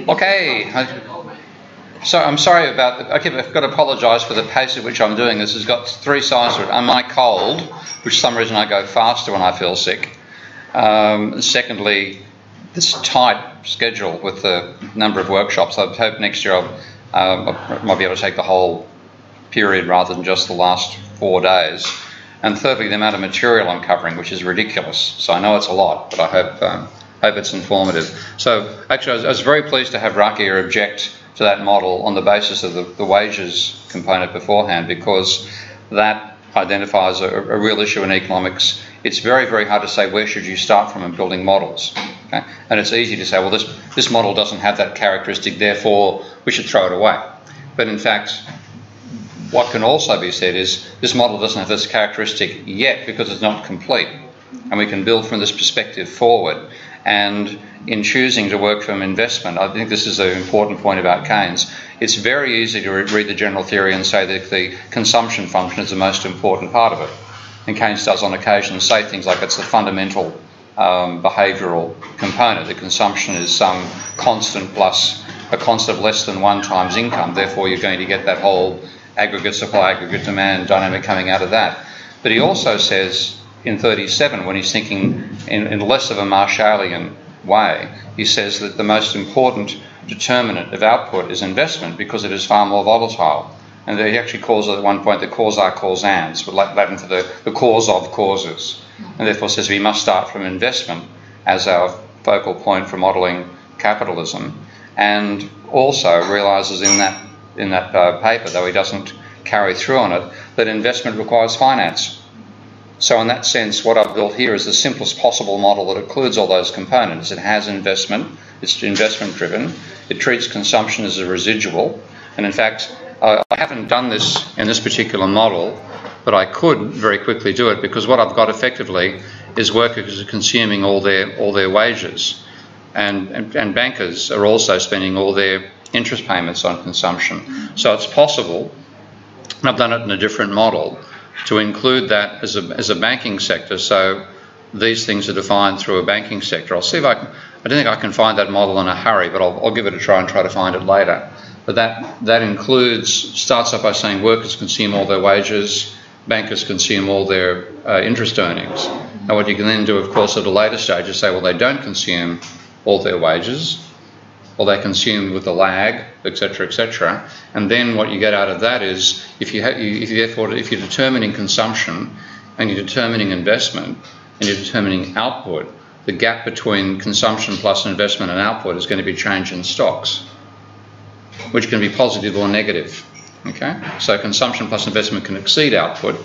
Okay. So I'm sorry about I've got to apologise for the pace at which I'm doing this. It's got three sides to it. Am I cold, which for some reason I go faster when I feel sick. Secondly, this tight schedule with the number of workshops. I hope next year I might be able to take the whole period rather than just the last 4 days. And thirdly, the amount of material I'm covering, which is ridiculous. So I know it's a lot, but I hope it's informative. So actually, I was very pleased to have Rakia object to that model on the basis of the wages component beforehand, because that identifies a real issue in economics. It's very, very hard to say where should you start from in building models. Okay? And it's easy to say, well, this model doesn't have that characteristic, therefore we should throw it away. But in fact, what can also be said is this model doesn't have this characteristic yet because it's not complete. And we can build from this perspective forward. And in choosing to work from investment, I think this is an important point about Keynes. It's very easy to read the general theory and say that the consumption function is the most important part of it. And Keynes does on occasion say things like it's the fundamental behavioural component. The consumption is some constant plus a constant of less than 1 times income. Therefore, you're going to get that whole aggregate supply, aggregate demand dynamic coming out of that. But he also says in 37, when he's thinking in less of a Marshallian way, he says that the most important determinant of output is investment because it is far more volatile. And he actually calls it at one point the causa causans, Latin for the cause of causes. And therefore says we must start from investment as our focal point for modelling capitalism. And also realises in that paper, though he doesn't carry through on it, that investment requires finance. So in that sense, what I've built here is the simplest possible model that includes all those components. It has investment, it's investment driven, it treats consumption as a residual, and in fact, I haven't done this in this particular model, but I could very quickly do it because what I've got effectively is workers consuming all their wages, and bankers are also spending all their interest payments on consumption. So it's possible, and I've done it in a different model, to include that as a banking sector. So these things are defined through a banking sector. I'll see if I don't think I can find that model in a hurry, but I'll give it a try and try to find it later. But that includes, starts off by saying workers consume all their wages, bankers consume all their interest earnings. Now what you can then do, of course, at a later stage is say, well, they don't consume all their wages, or they consume with a lag, etc., etc. And then what you get out of that is, if you're determining consumption and you're determining investment and you're determining output, the gap between consumption plus investment and output is going to be change in stocks, which can be positive or negative. Okay, so consumption plus investment can exceed output,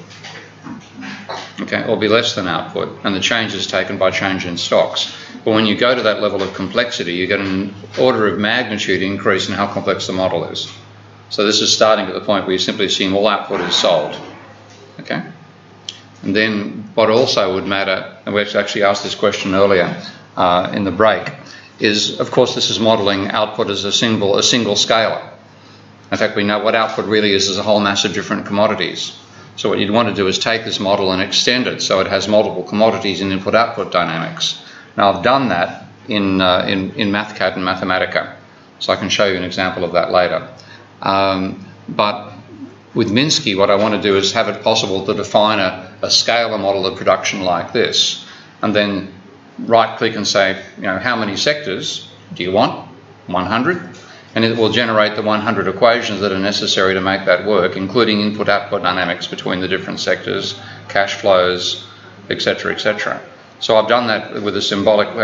okay, or be less than output, and the change is taken by change in stocks. But when you go to that level of complexity, you get an order of magnitude increase in how complex the model is. So this is starting at the point where you simply assume all output is sold. Okay? And then what also would matter, and we actually asked this question earlier in the break, is, of course, this is modelling output as a single scalar. In fact, we know what output really is a whole mass of different commodities. So what you'd want to do is take this model and extend it so it has multiple commodities in input-output dynamics. Now, I've done that in MathCAD and Mathematica, so I can show you an example of that later. But with Minsky, what I want to do is have it possible to define a scalar model of production like this, and then right-click and say, how many sectors do you want? 100? And it will generate the 100 equations that are necessary to make that work, including input-output dynamics between the different sectors, cash flows, etc., etc. So I've done that with the symbolic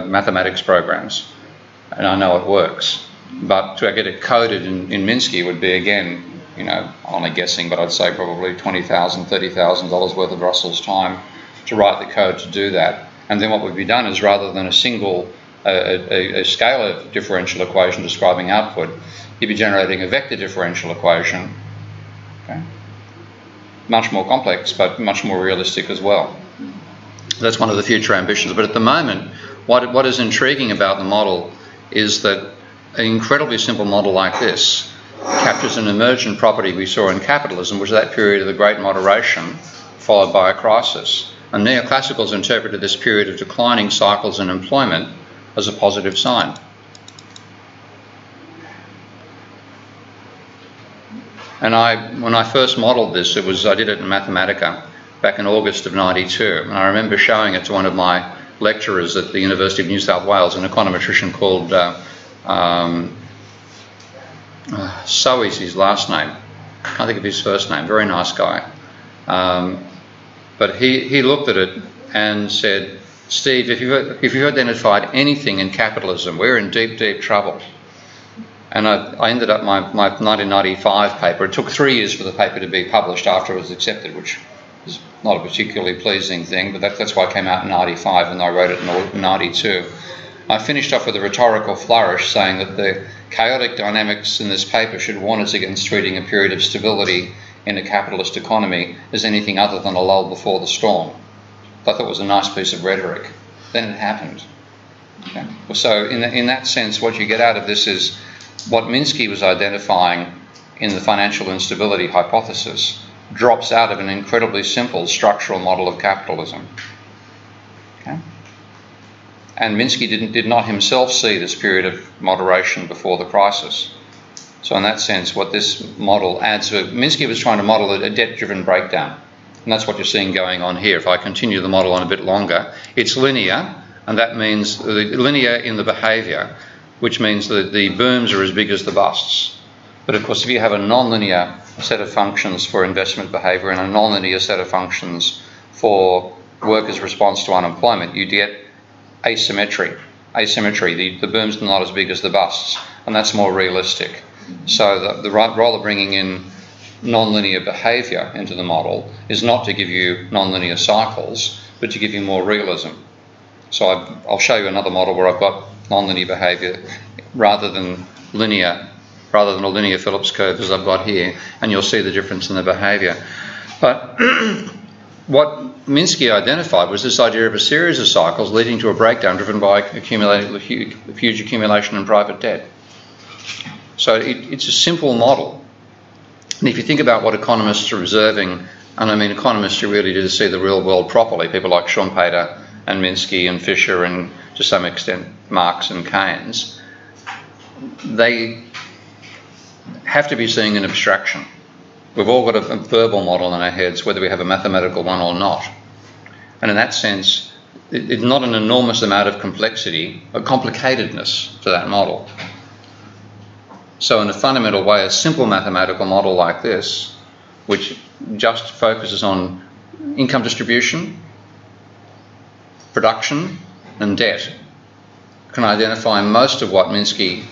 mathematics programs, and I know it works. But to get it coded in Minsky would be, again, only guessing, but I'd say probably $20,000, $30,000 worth of Russell's time to write the code to do that. And then what would be done is, rather than a single a scalar differential equation describing output, you'd be generating a vector differential equation. Okay? Much more complex, but much more realistic as well. That's one of the future ambitions. But at the moment, what is intriguing about the model is that an incredibly simple model like this captures an emergent property we saw in capitalism, which was that period of the great moderation followed by a crisis. And neoclassicals interpreted this period of declining cycles in employment as a positive sign. And when I first modelled this, I did it in Mathematica back in August of '92, and I remember showing it to one of my lecturers at the University of New South Wales, an econometrician called so is his last name. I can't think of his first name. Very nice guy. But he looked at it and said, Steve, if you've identified anything in capitalism, we're in deep, deep trouble. And I ended up my 1995 paper. It took 3 years for the paper to be published after it was accepted, which is not a particularly pleasing thing, but that's why it came out in '95 and I wrote it in '92. I finished off with a rhetorical flourish saying that the chaotic dynamics in this paper should warn us against treating a period of stability in a capitalist economy as anything other than a lull before the storm. I thought it was a nice piece of rhetoric. Then it happened. Okay. So in that sense, what you get out of this is what Minsky was identifying in the financial instability hypothesis drops out of an incredibly simple structural model of capitalism. Okay. And Minsky did not himself see this period of moderation before the crisis. So in that sense, what this model adds to it, Minsky was trying to model a debt-driven breakdown. And that's what you're seeing going on here. If I continue the model on a bit longer, it's linear, and that means linear in the behaviour, which means that the booms are as big as the busts. But of course, if you have a non-linear set of functions for investment behaviour and a non-linear set of functions for workers' response to unemployment, you get asymmetry. The booms are not as big as the busts, and that's more realistic. So the role of bringing in non-linear behaviour into the model is not to give you non-linear cycles, but to give you more realism. So I'll show you another model where I've got non-linear behaviour rather than a linear Phillips curve as I've got here, and you'll see the difference in the behaviour. But what Minsky identified was this idea of a series of cycles leading to a breakdown driven by huge accumulation in private debt. So it's a simple model. And if you think about what economists are observing, and I mean economists who really do see the real world properly, people like Schumpeter and Minsky and Fisher and to some extent Marx and Keynes, they have to be seeing an abstraction. We've all got a verbal model in our heads, whether we have a mathematical one or not. And in that sense, it's not an enormous amount of complexity, a complicatedness to that model. So in a fundamental way, a simple mathematical model like this, which just focuses on income distribution, production and debt, can identify most of what Minsky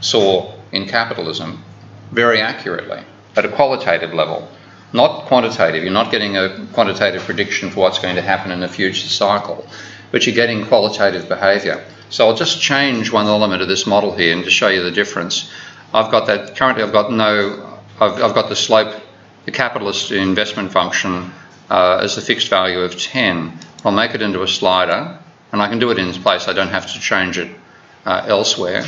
saw in capitalism very accurately at a qualitative level, not quantitative. You're not getting a quantitative prediction for what's going to happen in a future cycle, but you're getting qualitative behaviour. So I'll just change one element of this model here and to show you the difference. I've got that, currently I've got the slope, the capitalist investment function as a fixed value of 10. I'll make it into a slider, and I can do it in place. I don't have to change it elsewhere.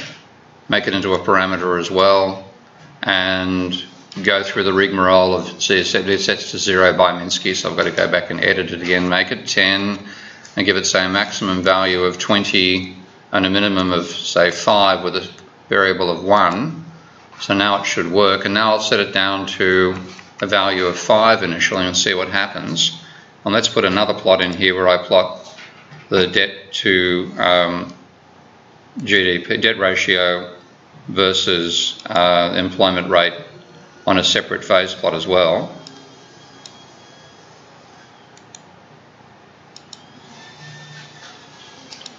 Make it into a parameter as well, and go through the rigmarole of, see, it sets to 0 by Minsky, so I've got to go back and edit it again, make it 10, and give it, say, a maximum value of 20 and a minimum of, say, 5 with a variable of 1. So now it should work, and now I'll set it down to a value of 5 initially and see what happens. And let's put another plot in here where I plot the debt to GDP, debt ratio versus employment rate on a separate phase plot as well.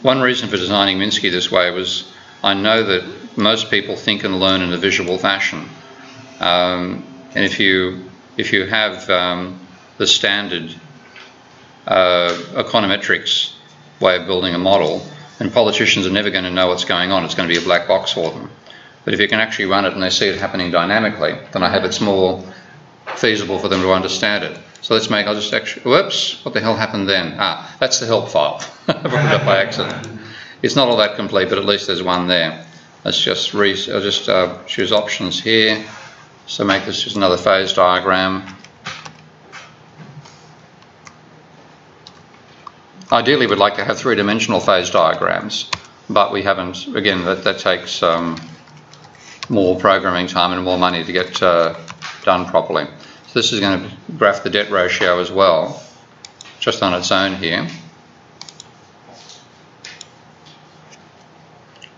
One reason for designing Minsky this way was I know that most people think and learn in a visual fashion, and if you have the standard econometrics way of building a model, then politicians are never going to know what's going on. It's going to be a black box for them. But if you can actually run it and they see it happening dynamically, then I hope it's more feasible for them to understand it. So let's make, I'll just actually, whoops, what the hell happened then? Ah, that's the help file. I put it up by accident. It's not all that complete, but at least there's one there. Let's just I'll just choose options here. So make this just another phase diagram. Ideally, we'd like to have three-dimensional phase diagrams, but we haven't. Again, that takes more programming time and more money to get done properly. So this is going to graph the debt ratio as well, just on its own here.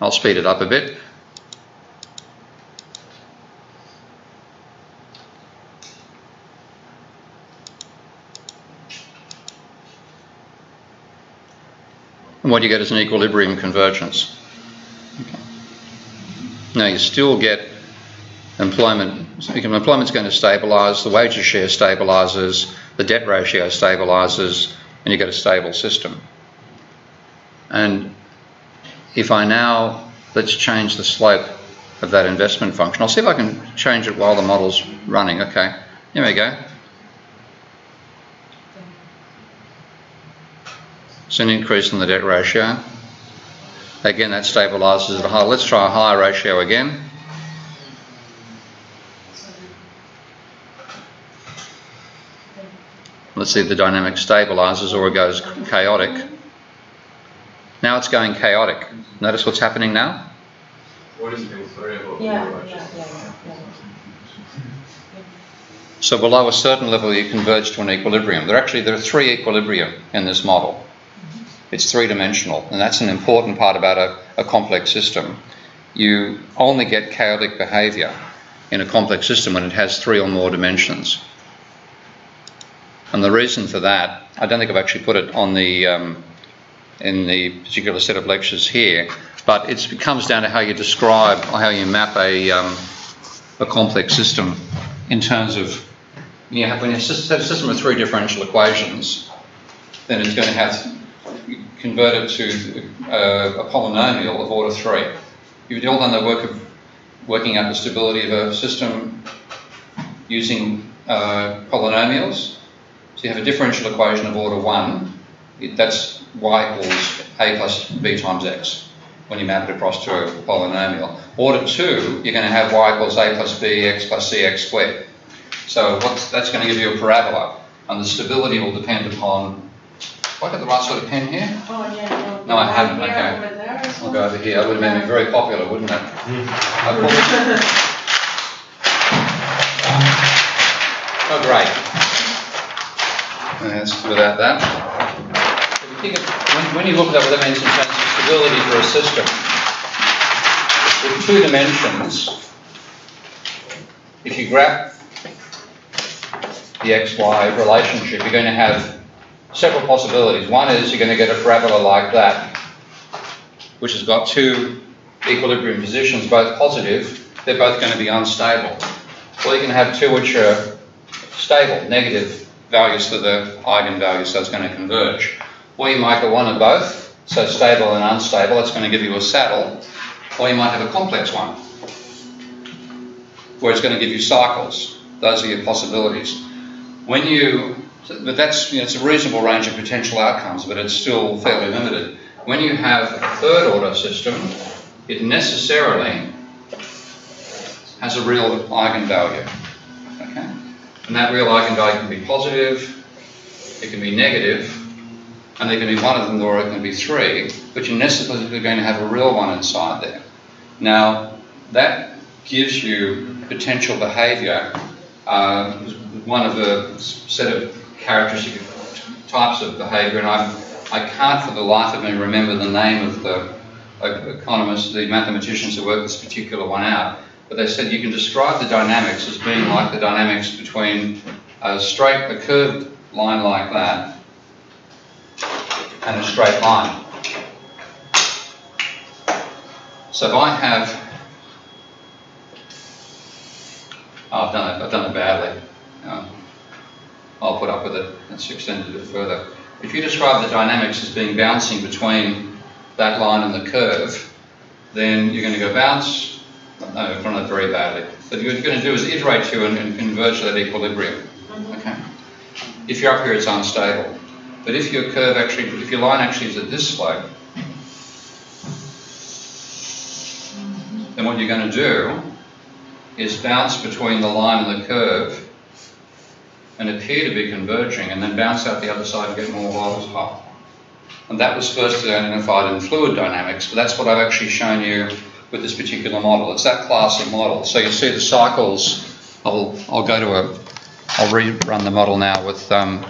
I'll speed it up a bit. And what you get is an equilibrium convergence. Okay. Now you still get employment. Employment's going to stabilise, the wages share stabilises, the debt ratio stabilises, and you get a stable system. And if I now, let's change the slope of that investment function. I'll see if I can change it while the model's running. Okay, here we go. It's an increase in the debt ratio. Again, that stabilises at a high. Let's try a higher ratio again. Let's see if the dynamic stabilises or it goes chaotic. Now it's going chaotic. Notice what's happening now? What is the variable? Yeah. So below a certain level you converge to an equilibrium. There are three equilibria in this model. It's three-dimensional, and that's an important part about a complex system. You only get chaotic behaviour in a complex system when it has three or more dimensions. And the reason for that, I don't think I've actually put it on the in the particular set of lectures here, but it comes down to how you describe or how you map a complex system in terms of when you set a system of three differential equations, then it's going to have convert it to a polynomial of order 3. You've all done the work of working out the stability of a system using polynomials. So you have a differential equation of order 1. That's y equals a plus b times x when you map it across to a polynomial. Order 2, you're going to have y equals a plus b x plus cx squared. So that's going to give you a parabola, and the stability will depend upon. Have I got the right sort of pen here? Oh, yeah. No, I haven't. Okay. I'll go over here. That would have made me very popular, wouldn't it? Oh, great. That's without that. When you look at what that means in terms of stability for a system, with two dimensions, if you graph the XY relationship, you're going to have several possibilities. One is you're going to get a parabola like that, which has got two equilibrium positions, both positive. They're both going to be unstable. Or you can have two which are stable, negative values for the eigenvalues, so it's going to converge. Or you might get one of both, so stable and unstable. That's going to give you a saddle. Or you might have a complex one, where it's going to give you cycles. Those are your possibilities. But that's, it's a reasonable range of potential outcomes, but it's still fairly limited. When you have a third order system, it necessarily has a real eigenvalue. Okay? And that real eigenvalue can be positive, it can be negative, and there can be one of them or it can be three, but you're necessarily going to have a real one inside there. Now, that gives you potential behaviour, one of the set of characteristic types of behaviour, and I can't for the life of me remember the name of the economists, the mathematicians who worked this particular one out, but they said you can describe the dynamics as being like the dynamics between a curved line like that and a straight line. So if I have, I've done it badly. I'll put up with it. Let's extend it a bit further. If you describe the dynamics as being bouncing between that line and the curve, then you're going to go bounce. No, I've done it very badly. But what you're going to do is iterate to and converge to that equilibrium. Okay. If you're up here, it's unstable. But if your line actually is at this slope, then what you're going to do is bounce between the line and the curve and appear to be converging, and then bounce out the other side and get more volatile. And that was first identified in fluid dynamics, but that's what I've actually shown you with this particular model. It's that class of model. So you see the cycles. I'll rerun the model now with. Last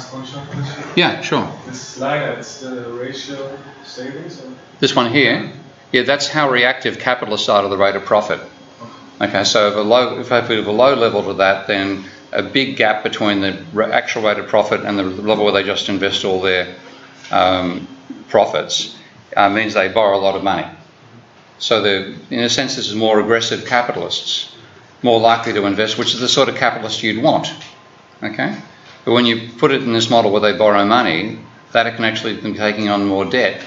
question for this. Yeah, sure. This slide, it's the ratio savings. Or? This one here, yeah, that's how reactive capitalists are to the rate of profit. Okay, so if I put a low level to that, then a big gap between the actual rate of profit and the level where they just invest all their profits means they borrow a lot of money. So in a sense, this is more aggressive capitalists, more likely to invest, which is the sort of capitalist you'd want. Okay, but when you put it in this model where they borrow money, that can actually be taking on more debt,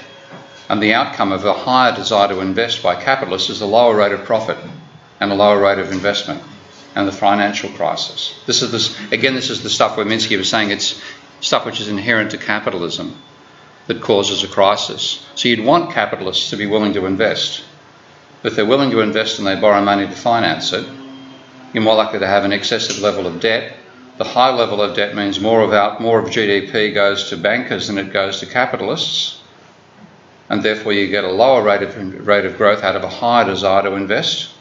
and the outcome of a higher desire to invest by capitalists is a lower rate of profit and a lower rate of investment, and the financial crisis. This is the stuff where Minsky was saying it's stuff which is inherent to capitalism that causes a crisis. So you'd want capitalists to be willing to invest. If they're willing to invest and they borrow money to finance it, you're more likely to have an excessive level of debt. The high level of debt means more of GDP goes to bankers than it goes to capitalists, and therefore you get a lower rate of growth out of a higher desire to invest.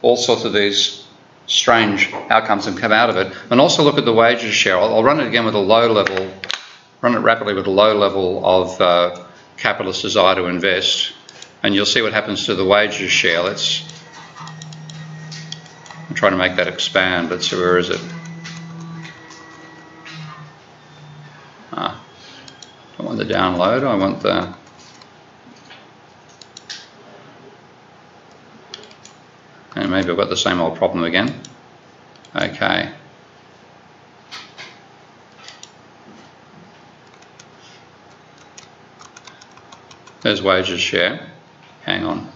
All sorts of these strange outcomes have come out of it. And also look at the wages share. I'll run it again with a low level, run it rapidly with a low level of capitalist desire to invest, and you'll see what happens to the wages share. I'm trying to make that expand, but so where is it? I want the download, I want the... And maybe I've got the same old problem again. Okay. There's wages share. Hang on.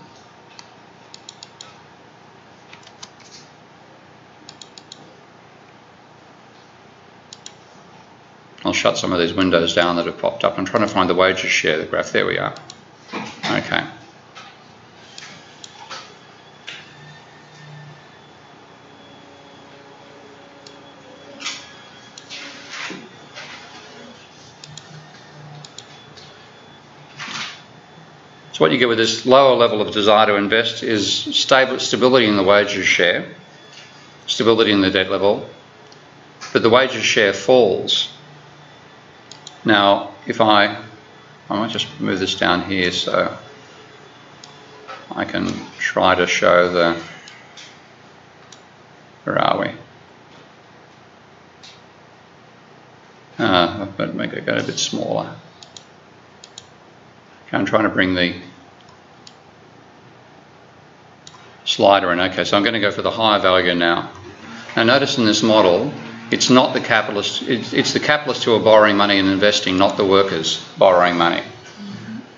I'll shut some of these windows down that have popped up. I'm trying to find the wages share, the graph. There we are. Okay. So what you get with this lower level of desire to invest is stability in the wages share, stability in the debt level, but the wages share falls. Now, if I might just move this down here so I can try to show the, where are we? But make it go a bit smaller. Okay, I'm trying to bring the slider in. Okay, so I'm going to go for the higher value now. Now notice in this model, it's not the capitalist, it's the capitalists who are borrowing money and investing, not the workers borrowing money.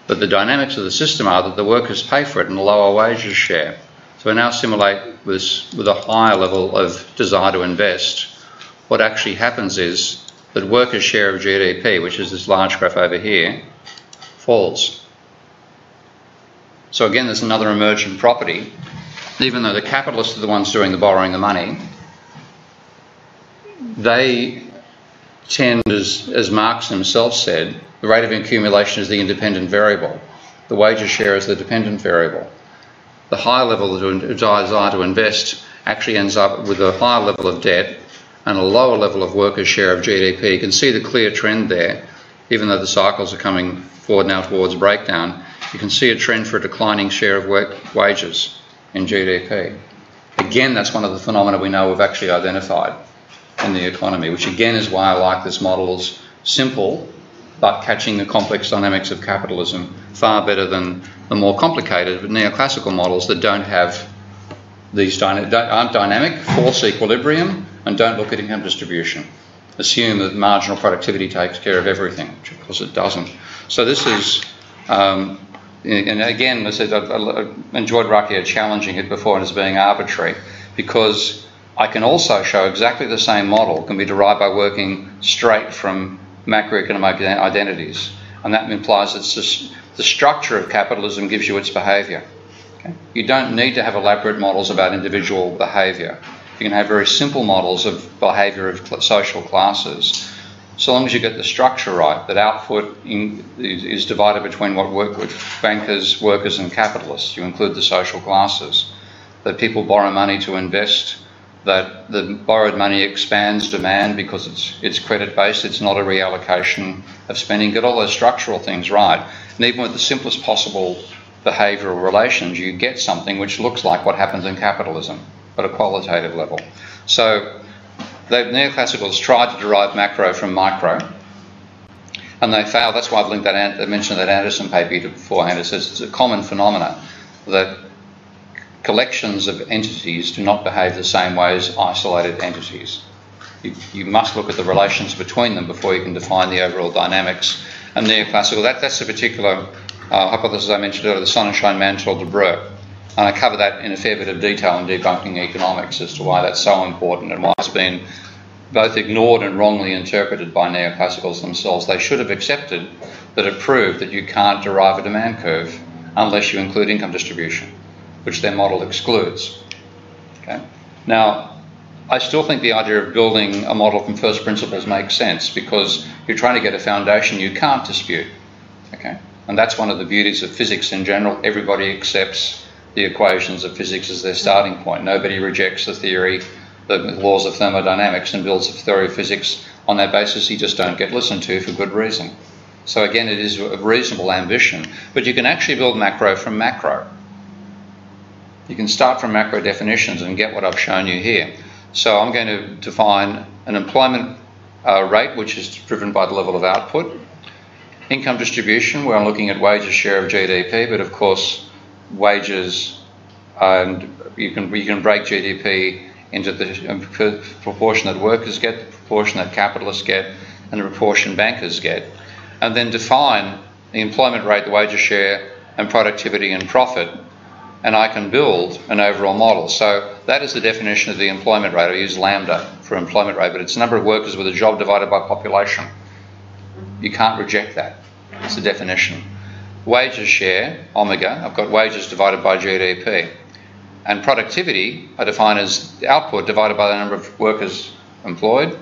But the dynamics of the system are that the workers pay for it and the lower wages share. So we now simulate this with a higher level of desire to invest. What actually happens is that workers' share of GDP, which is this large graph over here, falls. So again, there's another emergent property. Even though the capitalists are the ones doing the borrowing the money, they tend, as Marx himself said, the rate of accumulation is the independent variable. The wages share is the dependent variable. The higher level of desire to invest actually ends up with a higher level of debt and a lower level of workers' share of GDP. You can see the clear trend there, even though the cycles are coming forward now towards breakdown. You can see a trend for a declining share of wages in GDP. Again, that's one of the phenomena we know we've actually identified in the economy, which again is why I like this model as simple, but catching the complex dynamics of capitalism far better than the more complicated but neoclassical models that don't have these aren't dynamic, force equilibrium, and don't look at income distribution. Assume that marginal productivity takes care of everything, which of course it doesn't. So this is, and again, as I said, I enjoyed Rakia challenging it before as being arbitrary, because I can also show exactly the same model can be derived by working straight from macroeconomic identities. And that implies that the structure of capitalism gives you its behaviour. Okay? You don't need to have elaborate models about individual behaviour. You can have very simple models of behaviour of social classes, so long as you get the structure right, that output is divided between what work with bankers, workers and capitalists. You include the social classes, that people borrow money to invest, that the borrowed money expands demand because it's credit-based, it's not a reallocation of spending. Get all those structural things right. And even with the simplest possible behavioural relations, you get something which looks like what happens in capitalism at a qualitative level. So the neoclassicals tried to derive macro from micro, and they failed. That's why I've linked that. I mentioned that Anderson paper beforehand. It says it's a common phenomenon that collections of entities do not behave the same way as isolated entities. You must look at the relations between them before you can define the overall dynamics. And neoclassical, that's a particular hypothesis I mentioned earlier, the Sonnenschein Mantel de Breuer. And I cover that in a fair bit of detail in Debunking Economics as to why that's so important and why it's been both ignored and wrongly interpreted by neoclassicals themselves. They should have accepted that it proved that you can't derive a demand curve unless you include income distribution, which their model excludes. Okay? Now, I still think the idea of building a model from first principles makes sense because you're trying to get a foundation you can't dispute. Okay? And that's one of the beauties of physics in general. Everybody accepts the equations of physics as their starting point. Nobody rejects the theory, the laws of thermodynamics, and builds a theory of physics on that basis. You just don't get listened to for good reason. So again, it is a reasonable ambition, but you can actually build macro from macro. You can start from macro definitions and get what I've shown you here. So I'm going to define an employment rate, which is driven by the level of output. Income distribution, where I'm looking at wages share of GDP, but of course wages, and you can break GDP into the proportion that workers get, the proportion that capitalists get, and the proportion bankers get, and then define the employment rate, the wages share, and productivity and profit, and I can build an overall model. So that is the definition of the employment rate. I use lambda for employment rate, but it's the number of workers with a job divided by population. You can't reject that. It's the definition. Wages share, omega, I've got wages divided by GDP. And productivity I define as output divided by the number of workers employed.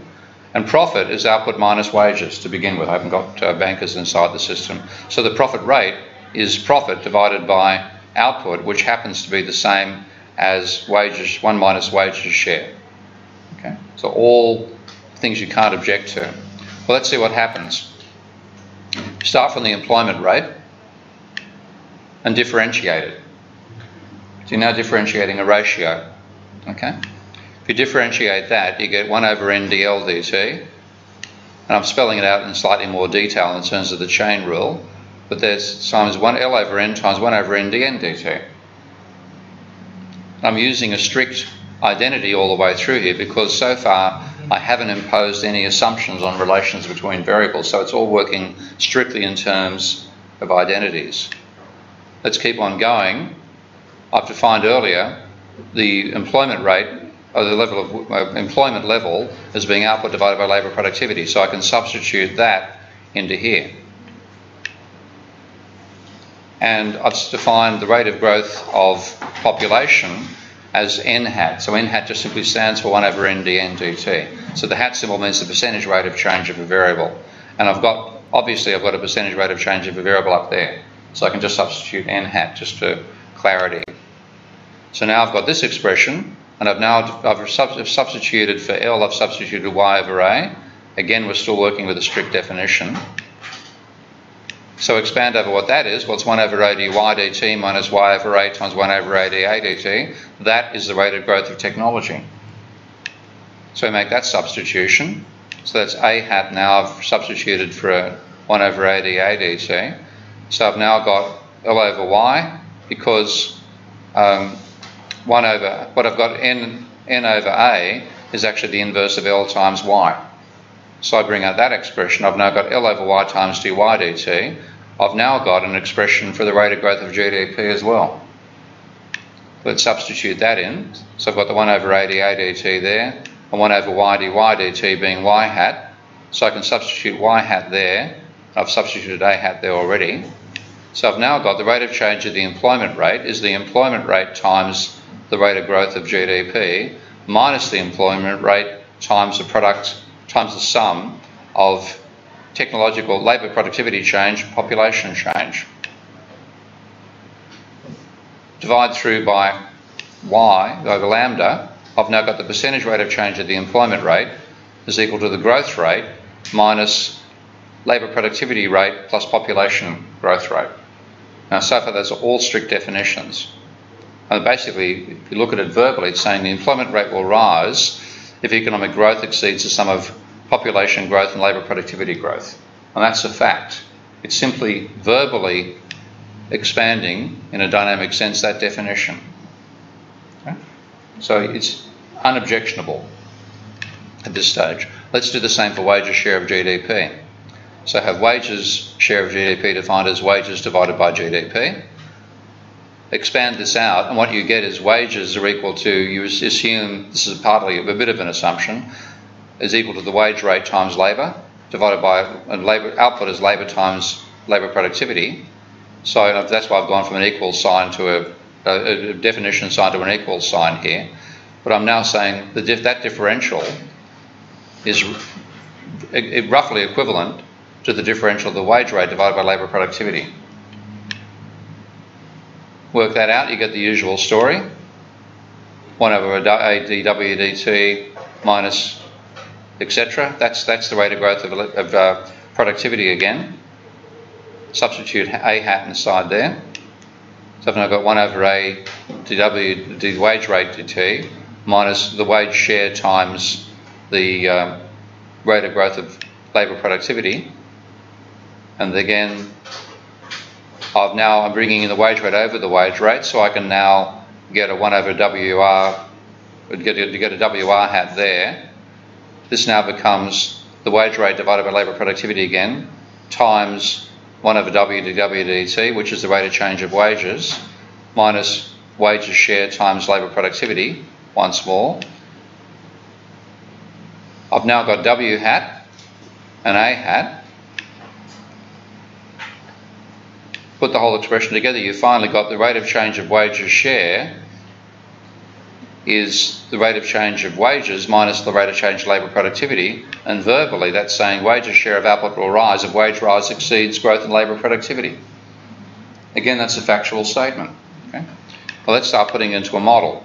And profit is output minus wages to begin with. I haven't got bankers inside the system. So the profit rate is profit divided by output, which happens to be the same as wages, 1 minus wages share. Okay? So all things you can't object to. Well, let's see what happens. Start from the employment rate and differentiate it. So you're now differentiating a ratio. Okay? If you differentiate that, you get 1 over NDL dt, and I'm spelling it out in slightly more detail in terms of the chain rule, but there's times 1 L over N times 1 over NDN dt. I'm using a strict identity all the way through here because so far I haven't imposed any assumptions on relations between variables, so it's all working strictly in terms of identities. Let's keep on going. I've defined earlier the employment rate, or the level of employment level, as being output divided by labour productivity, so I can substitute that into here. And I've defined the rate of growth of population as n hat. So n hat just simply stands for 1 over NDN dt. So the hat symbol means the percentage rate of change of a variable. And obviously I've got a percentage rate of change of a variable up there. So I can just substitute n hat just for clarity. So now I've got this expression, and I've substituted for L, I've substituted y over A. Again, we're still working with a strict definition. So expand over what that is. Well, it's 1 over A dy dt minus y over A times 1 over A dA dt. That is the rate of growth of technology. So we make that substitution. So that's A hat now I've substituted for 1 over A dA dt. So I've now got L over Y because 1 over, what I've got n over A is actually the inverse of L times Y. So I bring out that expression. I've now got L over Y times dy dt. I've now got an expression for the rate of growth of GDP as well. Let's substitute that in. So I've got the 1 over A dA dt there, and 1 over Y dy dt being y hat. So I can substitute y hat there I've substituted A hat there already. So I've now got the rate of change of the employment rate is the employment rate times the rate of growth of GDP minus the employment rate times the product times the sum of technological labour productivity change, population change. Divide through by y over lambda. I've now got the percentage rate of change of the employment rate is equal to the growth rate minus labour productivity rate plus population growth rate. Now, so far those are all strict definitions. And basically, if you look at it verbally, it's saying the employment rate will rise if economic growth exceeds the sum of population growth and labour productivity growth. And that's a fact. It's simply verbally expanding, in a dynamic sense, that definition. Okay? So it's unobjectionable at this stage. Let's do the same for wages share of GDP. So have wages share of GDP defined as wages divided by GDP. Expand this out, and what you get is wages are equal to, you assume, this is partly a bit of an assumption, is equal to the wage rate times labour, divided by, and labour output is labour times labour productivity. So that's why I've gone from an equal sign to a definition sign to an equal sign here. But I'm now saying that that differential is roughly equivalent to the differential of the wage rate divided by labour productivity. Work that out, you get the usual story. 1 over a dw dt minus etc. That's the rate of growth of productivity again. Substitute a hat inside there. So I've now got 1 over a dw the wage rate dt minus the wage share times the rate of growth of labour productivity. And again, I'm bringing in the wage rate over the wage rate, so I can now get a 1 over WR, get a WR hat there. This now becomes the wage rate divided by labour productivity again, times 1 over W dw dt, which is the rate of change of wages, minus wages share times labour productivity, once more. I've now got W hat and A hat. Put the whole expression together, you finally got the rate of change of wages share is the rate of change of wages minus the rate of change of labour productivity, and verbally that's saying wages share of output will rise if wage rise exceeds growth in labour productivity. Again, that's a factual statement. Okay? Well, let's start putting it into a model.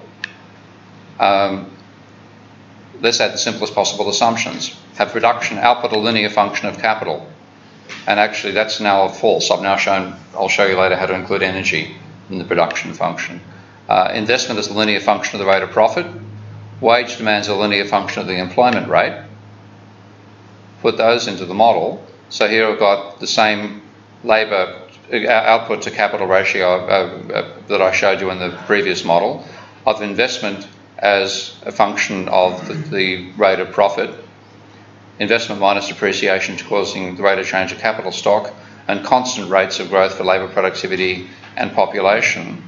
Let's add the simplest possible assumptions. Have production output a linear function of capital. And actually that's now false. I'll show you later how to include energy in the production function. Investment is a linear function of the rate of profit. Wage demands a linear function of the employment rate. Put those into the model. So here I've got the same labour output to capital ratio that I showed you in the previous model, of investment as a function of the rate of profit, investment minus depreciation causing the rate of change of capital stock, and constant rates of growth for labour productivity and population.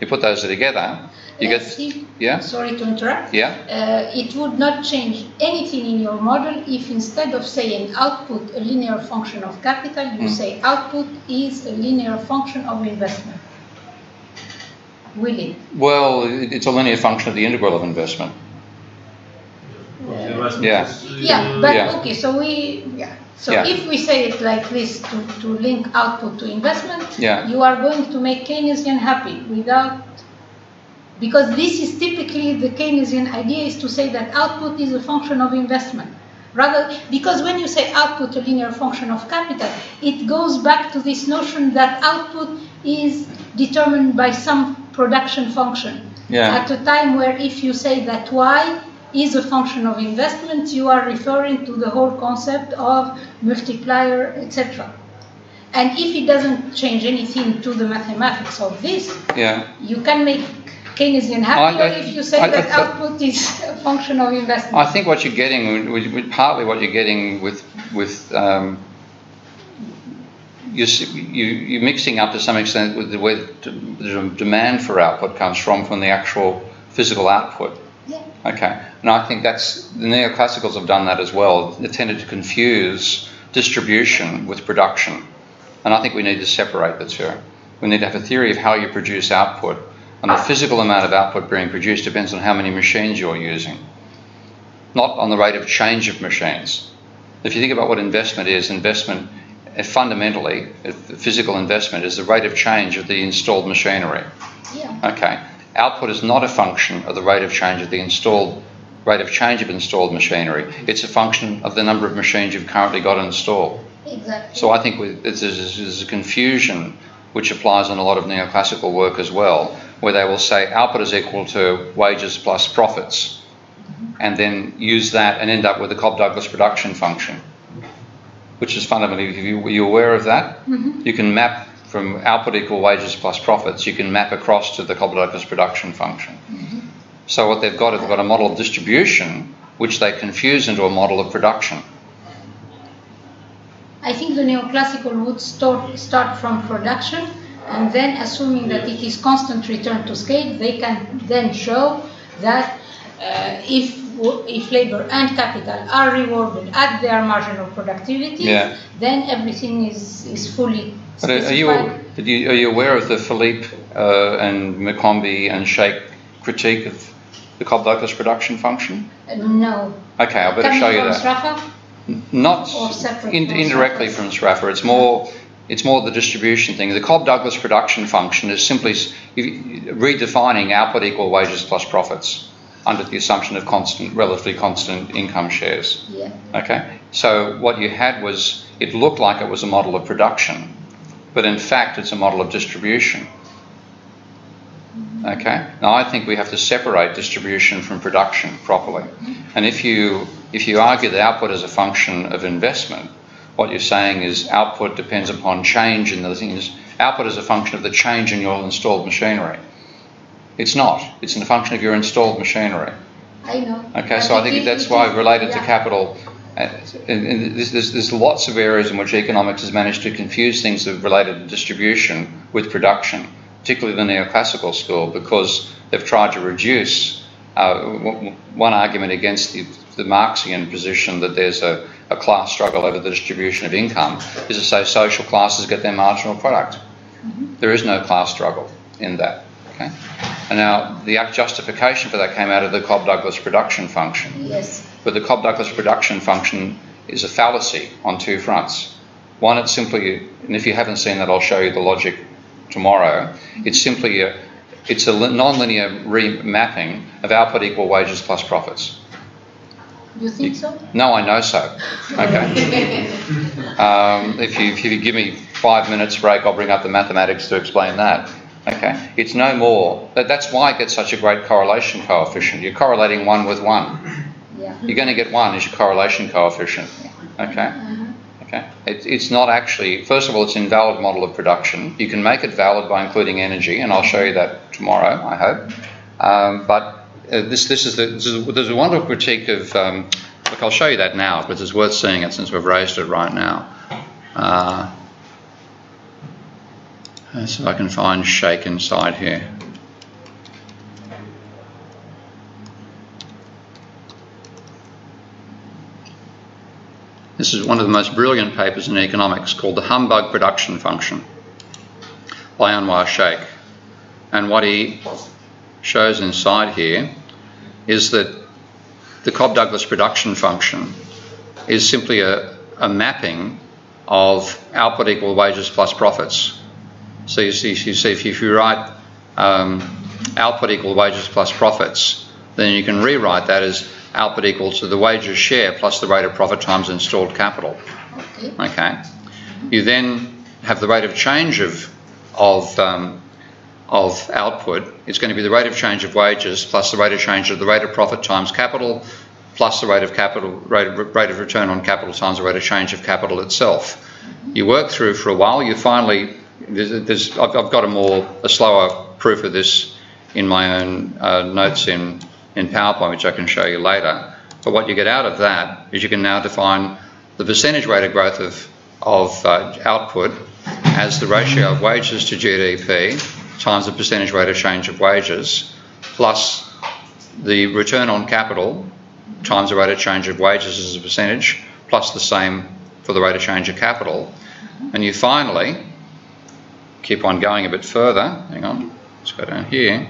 You put those together, you get... Steve, yeah? Sorry to interrupt. Yeah? It would not change anything in your model if instead of saying output a linear function of capital, you say output is a linear function of investment. Will it? Well, it's a linear function of the integral of investment. Yeah. Yeah, but Yeah. okay, so if we say it like this to link output to investment, you are going to make Keynesian happy because this is typically the Keynesian idea, is to say that output is a function of investment. Because when you say output a linear function of capital, it goes back to this notion that output is determined by some production function. At a time where if you say that Y is a function of investment, you are referring to the whole concept of multiplier, etc. And if it doesn't change anything to the mathematics of this, you can make Keynesian happier if you say that output is a function of investment. I think what you're getting, partly what you're getting with you're mixing up to some extent with where the demand for output comes from the actual physical output. Okay, and I think that's, the neoclassicals have done that as well. They tended to confuse distribution with production. And I think we need to separate the two. We need to have a theory of how you produce output, and the physical amount of output being produced depends on how many machines you're using, not on the rate of change of machines. If you think about what investment is, investment fundamentally, physical investment is the rate of change of the installed machinery. Yeah. Okay. Output is not a function of the rate of change of the installed machinery. It's a function of the number of machines you've currently got installed. Exactly. So I think there's a confusion which applies in a lot of neoclassical work as well, where they will say output is equal to wages plus profits, and then use that and end up with the Cobb-Douglas production function, which is fundamentally, are you aware of that? Mm-hmm. You can map from output equal wages plus profits, you can map across to the Cobb-Douglas production function. Mm-hmm. So what they've got a model of distribution, which they confuse into a model of production. I think the neoclassical would start from production, and then assuming that it is constant return to scale, they can then show that if labor and capital are rewarded at their marginal productivity, then everything is fully specified. Are you aware of the Philippe and McCombie and Sheikh critique of the Cobb-Douglas production function? No. Okay, I better show you that. Sraffa? Not indirectly from from Sraffa. It's more the distribution thing. The Cobb-Douglas production function is simply redefining output equal wages plus profits under the assumption of relatively constant income shares. Yeah. Okay. So what you had was, it looked like it was a model of production, but in fact it's a model of distribution. Okay. Now I think we have to separate distribution from production properly. And if you argue that output is a function of investment, what you're saying is output depends upon change in the things. Output is a function of the change in your installed machinery. It's not. It's a function of your installed machinery. I know. Okay. So I think that's why related to capital. And there's lots of areas in which economics has managed to confuse things that are related to distribution with production, particularly the neoclassical school, because they've tried to reduce one argument against the Marxian position that there's a class struggle over the distribution of income is to say social classes get their marginal product. Mm-hmm. There is no class struggle in that. Okay? And now the justification for that came out of the Cobb-Douglas production function. Yes. But the Cobb-Douglas production function is a fallacy on two fronts. One, it's simply, and if you haven't seen that, I'll show you the logic tomorrow. It's simply a non-linear remapping of output equal wages plus profits. You think so? No, I know so. Okay. If you give me 5 minutes break, I'll bring up the mathematics to explain that. Okay. It's no more. That's why it gets such a great correlation coefficient. You're correlating one with one. Yeah. You're going to get one as your correlation coefficient. Okay. Okay. It's not actually, first of all, it's an invalid model of production. You can make it valid by including energy, and I'll show you that tomorrow, I hope. But there's a wonderful critique of, look, I'll show you that now, because it's worth seeing it since we've raised it right now. So I can find Sheikh inside here. This is one of the most brilliant papers in economics called The Humbug Production Function by Anwar Sheikh. And what he shows inside here is that the Cobb-Douglas production function is simply a mapping of output equal wages plus profits. So you see if you write output equal wages plus profits, then you can rewrite that as output equal to the wages share plus the rate of profit times installed capital. Okay. You then have the rate of change of output. It's going to be the rate of change of wages plus the rate of change of the rate of profit times capital plus the rate of return on capital times the rate of change of capital itself. You work through for a while. You finally I've got a slower proof of this in my own notes in PowerPoint, which I can show you later. But what you get out of that is you can now define the percentage rate of growth of output as the ratio of wages to GDP times the percentage rate of change of wages plus the return on capital times the rate of change of wages as a percentage plus the same for the rate of change of capital. And you finally keep on going a bit further. Hang on, let's go down here.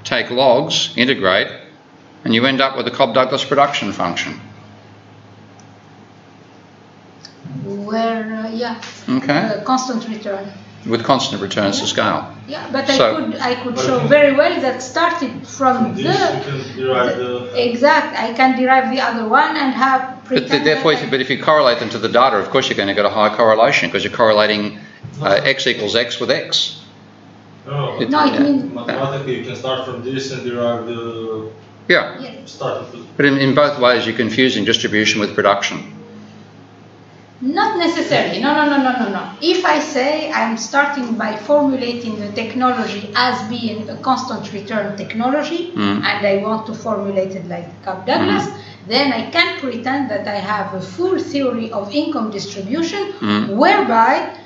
Take logs, integrate, and you end up with the Cobb-Douglas production function. Where, Okay. constant return. With constant returns to scale. Yeah, but So- I could show very well that started from This you can derive the... exact. I can derive the other one and have But pretend therefore, that but if you correlate them to the data, of course you're going to get a high correlation because you're correlating x equals x with x. No, No, it means mathematically you can start from this and derive the Yeah, yeah. starting from... but in both ways you're confusing distribution with production. Not necessarily. No. If I say I'm starting by formulating the technology as being a constant return technology, and I want to formulate it like Cobb-Douglas, then I can pretend that I have a full theory of income distribution, whereby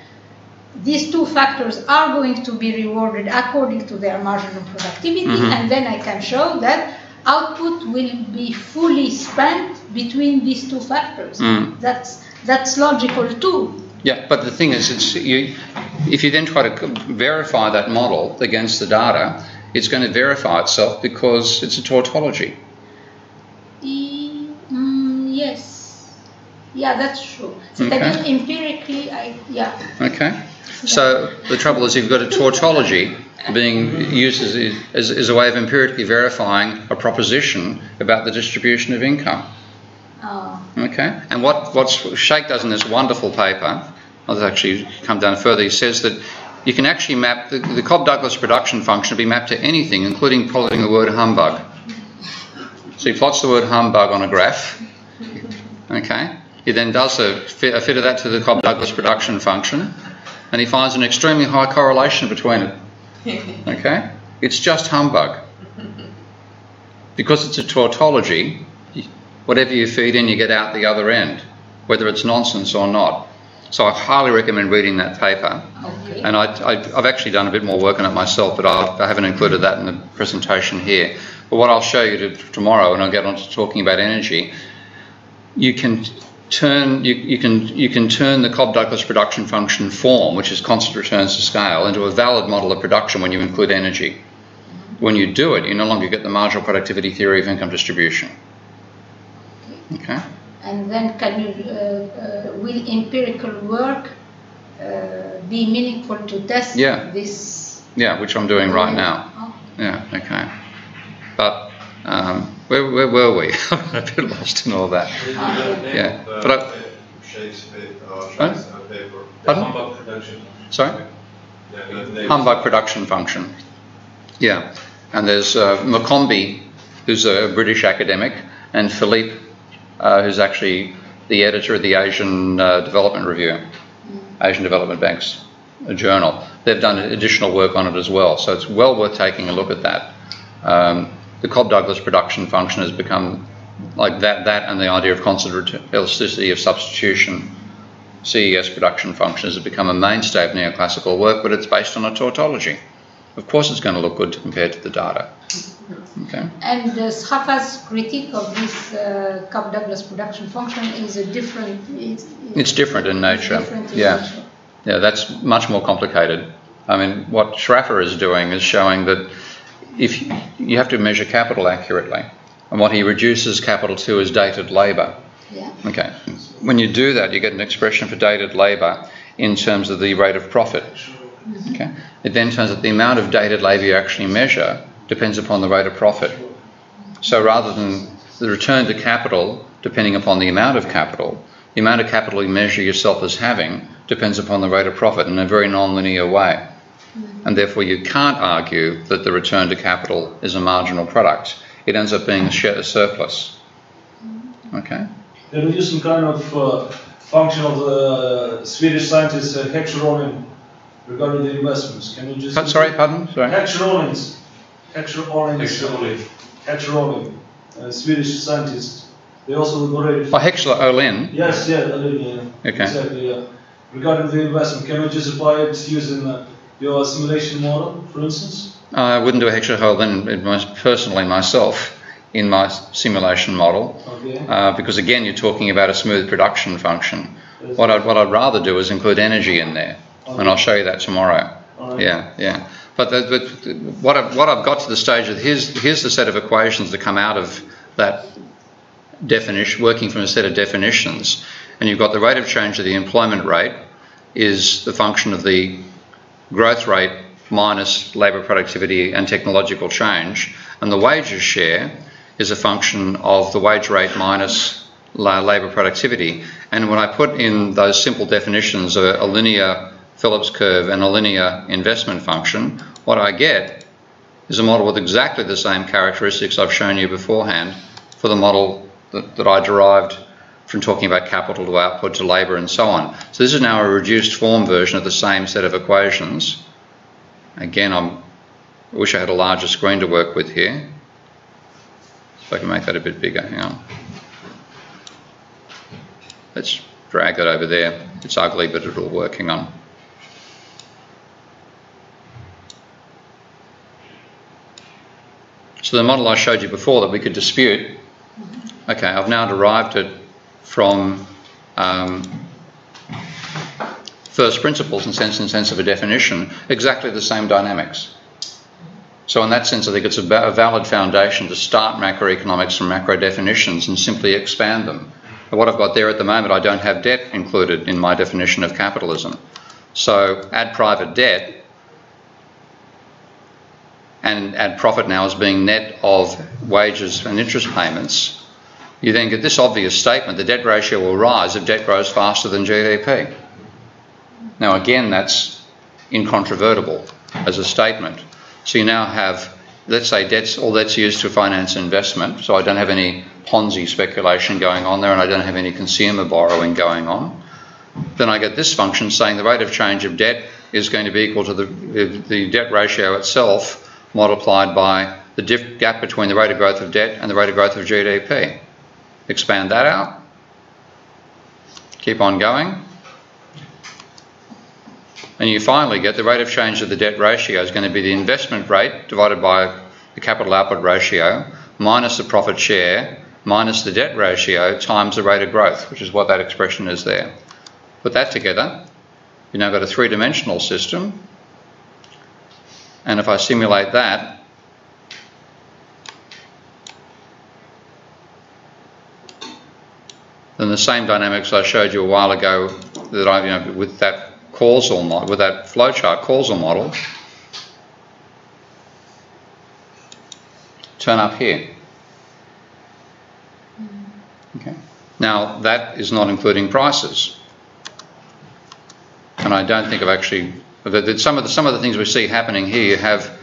these two factors are going to be rewarded according to their marginal productivity, and then I can show that output will be fully spent between these two factors. That's logical too. Yeah, but the thing is, if you then try to verify that model against the data, it's going to verify itself because it's a tautology. Yes. Yeah, that's true. So Okay. again, empirically, Okay? So the trouble is you've got a tautology being used as a way of empirically verifying a proposition about the distribution of income. Okay? And what Shake does in this wonderful paper, I'll actually come down further, he says that you can actually map, the Cobb-Douglas production function to be mapped to anything, including plotting the word humbug. So he plots the word humbug on a graph. Okay? He then does a fit of that to the Cobb-Douglas production function, and he finds an extremely high correlation between it. Okay? It's just humbug. Because it's a tautology, whatever you feed in, you get out the other end, whether it's nonsense or not. So I highly recommend reading that paper. Okay. And I've actually done a bit more work on it myself, but I haven't included that in the presentation here. But what I'll show you tomorrow, and I'll get on to talking about energy, you can turn the Cobb-Douglas production function form, which is constant returns to scale, into a valid model of production when you include energy. When you do it, you no longer get the marginal productivity theory of income distribution. Okay. And then will empirical work be meaningful to test this? Yeah, which I'm doing right now. Oh. Yeah, okay. But where were we? I'm a bit lost in all that. Yeah, but Shakespeare, Pardon? paper. Pardon? Humbug production. Sorry? Yeah, Humbug production function. Yeah, and there's Maccombie, who's a British academic, and Philippe, who's actually the editor of the Asian Development Review, Asian Development Bank's journal. They've done additional work on it as well, so it's well worth taking a look at that. The Cobb-Douglas production function has become like that and the idea of constant elasticity of substitution, CES production function, has become a mainstay of neoclassical work, but it's based on a tautology. Of course it's going to look good compared to the data. Okay. And Schaffer's critique of this Cobb-Douglas production function is a different. It's different in nature. Different in Yeah. nature. Yeah, that's much more complicated. I mean, what Schaffer is doing is showing that if you have to measure capital accurately, and what he reduces capital to is dated labour. Yeah. Okay. When you do that, you get an expression for dated labour in terms of the rate of profit. Okay. It then turns out the amount of dated labour you actually measure depends upon the rate of profit. So rather than the return to capital depending upon the amount of capital you measure yourself as having depends upon the rate of profit in a very non-linear way. And therefore you can't argue that the return to capital is a marginal product. It ends up being a surplus. Okay? There is some kind of function of the Swedish scientist Hector Olin regarding the investments. Can you just... Sorry, pardon? Sorry. Hector Olin, Swedish scientist. They also already... Oh, Hector Olin. Yes, yeah, Olin, yeah. Okay. Exactly, yeah. Regarding the investment, can you just apply it using your simulation model, for instance? I wouldn't do a Hector Olin personally myself. in my simulation model, Okay. because again, you're talking about a smooth production function. Yes. What I'd rather do is include energy in there, and I'll show you that tomorrow. All right. Yeah. But what I've got to the stage of here's the set of equations that come out of that definition, working from a set of definitions, and you've got the rate of change of the employment rate is the function of the growth rate minus labour productivity and technological change, and the wages share is a function of the wage rate minus labour productivity. And when I put in those simple definitions of a linear Phillips curve and a linear investment function, what I get is a model with exactly the same characteristics I've shown you beforehand for the model that I derived from talking about capital to output to labour and so on. So this is now a reduced form version of the same set of equations. Again, I wish I had a larger screen to work with here. So I can make that a bit bigger. Hang on. Let's drag that over there. It's ugly, but it'll work. Hang on. So the model I showed you before that we could dispute, okay, I've now derived it from first principles in sense of a definition, exactly the same dynamics. So in that sense, I think it's a valid foundation to start macroeconomics from macro definitions and simply expand them. But what I've got there at the moment, I don't have debt included in my definition of capitalism. So add private debt and add profit now as being net of wages and interest payments, you then get this obvious statement: the debt ratio will rise if debt grows faster than GDP. Now again, that's incontrovertible as a statement. So you now have, let's say, all debt's used to finance investment, so I don't have any Ponzi speculation going on there, and I don't have any consumer borrowing going on. Then I get this function saying the rate of change of debt is going to be equal to the debt ratio itself multiplied by the gap between the rate of growth of debt and the rate of growth of GDP. Expand that out. Keep on going. And you finally get the rate of change of the debt ratio is going to be the investment rate divided by the capital output ratio minus the profit share minus the debt ratio times the rate of growth, which is what that expression is there. Put that together, you've now got a three-dimensional system. And if I simulate that, then the same dynamics I showed you a while ago that with that causal model, with that flowchart causal model, turn up here. Okay. Now that is not including prices, and I don't think I've actually. Some of the things we see happening here, you have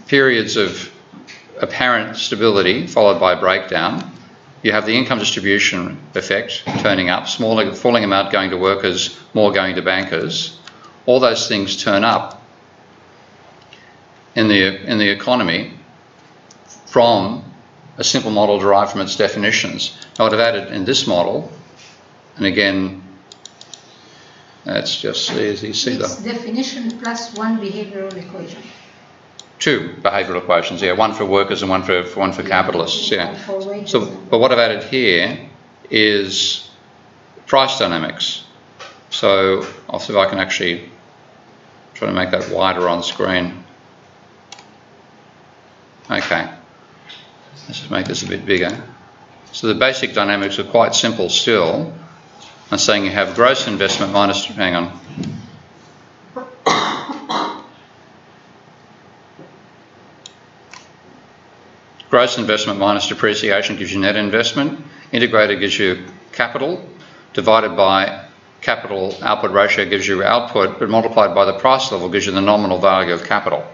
periods of apparent stability followed by breakdown. You have the income distribution effect turning up, falling amount going to workers, more going to bankers. All those things turn up in the economy from a simple model derived from its definitions. Now, what I've added in this model, and again, let's just see, as you see It's definition plus one behavioral equation. Two behavioural equations, yeah, one for workers and one for capitalists, yeah. So, but what I've added here is price dynamics. So I'll see if I can actually try to make that wider on screen. Okay, let's just make this a bit bigger. So the basic dynamics are quite simple still. I'm saying you have gross investment minus, hang on. Gross investment minus depreciation gives you net investment. Integrated gives you capital, divided by capital output ratio gives you output, but multiplied by the price level gives you the nominal value of capital.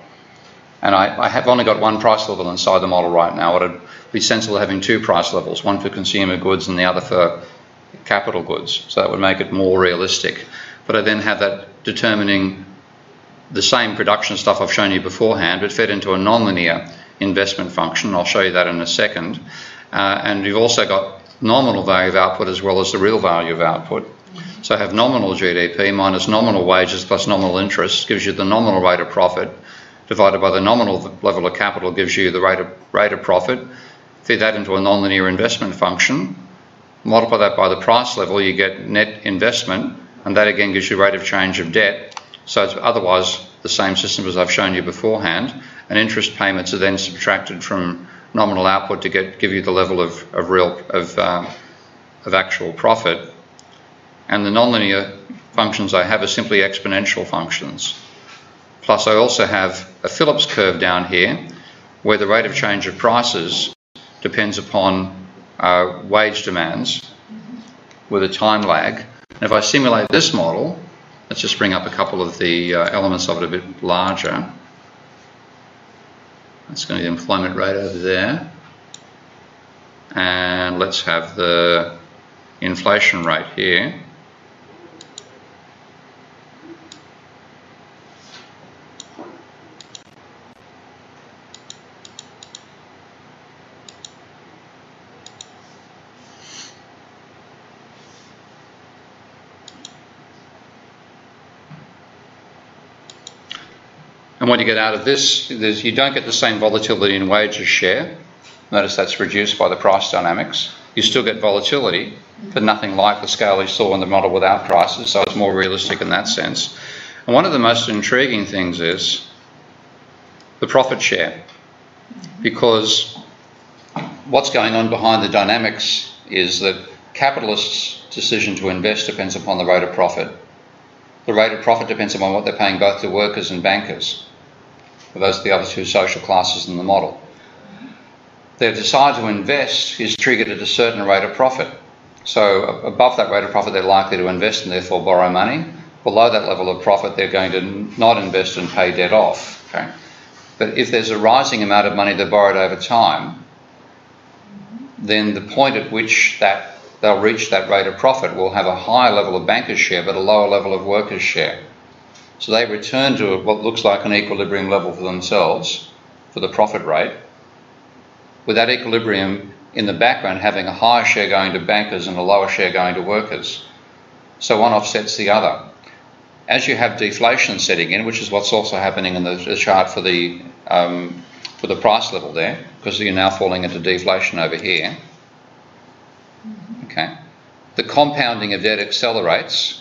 And I have only got one price level inside the model right now. It would be sensible having two price levels, one for consumer goods and the other for capital goods. So that would make it more realistic. But I then have that determining the same production stuff I've shown you beforehand, but fed into a nonlinear investment function. I'll show you that in a second. And you've also got nominal value of output as well as the real value of output. So I have nominal GDP minus nominal wages plus nominal interest gives you the nominal rate of profit, divided by the nominal level of capital gives you the rate of profit, feed that into a nonlinear investment function, multiply that by the price level, you get net investment, and that again gives you rate of change of debt. So it's otherwise the same system as I've shown you beforehand, and interest payments are then subtracted from nominal output to give you the level of actual profit. And the nonlinear functions I have are simply exponential functions. Plus I also have a Phillips curve down here where the rate of change of prices depends upon wage demands with a time lag. And if I simulate this model, let's just bring up a couple of the elements of it a bit larger. That's going to be the employment rate over there. And let's have the inflation rate here. And what you get out of this is you don't get the same volatility in wages share. Notice that's reduced by the price dynamics. You still get volatility, but nothing like the scale you saw in the model without prices, so it's more realistic in that sense. And one of the most intriguing things is the profit share, because what's going on behind the dynamics is that capitalists' decision to invest depends upon the rate of profit. The rate of profit depends upon what they're paying both to workers and bankers. Those are the other two social classes in the model. Their desire to invest is triggered at a certain rate of profit. So above that rate of profit, they're likely to invest and therefore borrow money. Below that level of profit, they're going to not invest and pay debt off. Okay? But if there's a rising amount of money they've borrowed over time, then the point at which they'll reach that rate of profit will have a higher level of bankers' share but a lower level of workers' share. So they return to what looks like an equilibrium level for themselves for the profit rate, with that equilibrium in the background having a higher share going to bankers and a lower share going to workers. So one offsets the other. As you have deflation setting in, which is what's also happening in the chart for the price level there, because you're now falling into deflation over here. Okay. The compounding of debt accelerates,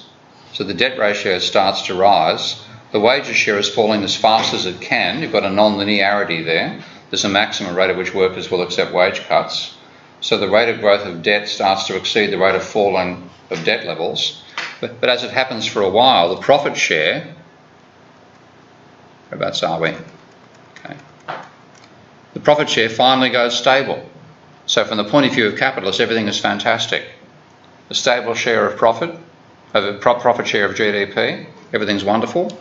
so the debt ratio starts to rise. The wages share is falling as fast as it can. You've got a non-linearity there. There's a maximum rate at which workers will accept wage cuts. So the rate of growth of debt starts to exceed the rate of falling of debt levels. But as it happens for a while, the profit share, whereabouts are we? Okay. The profit share finally goes stable. So from the point of view of capitalists, everything is fantastic. A stable share of profit, a profit share of GDP, everything's wonderful.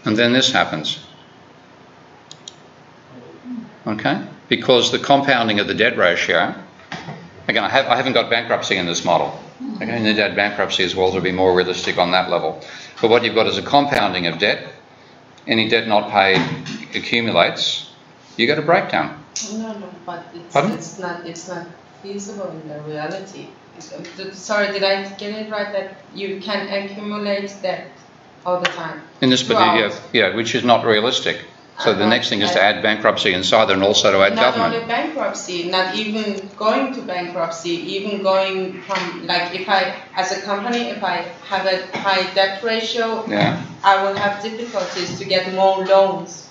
And then this happens. Okay? Because the compounding of the debt ratio, again, I haven't got bankruptcy in this model. Okay? You need to add bankruptcy as well to be more realistic on that level. But what you've got is a compounding of debt. Any debt not paid accumulates. You get a breakdown. No, but it's not feasible in the reality. Sorry, did I get it right that you can accumulate debt all the time? In this particular, yeah, which is not realistic. So the next thing is to add bankruptcy inside there and also to add government. Not only bankruptcy, not even going to bankruptcy, even going from, like, if I, as a company, if I have a high debt ratio, I will have difficulties to get more loans.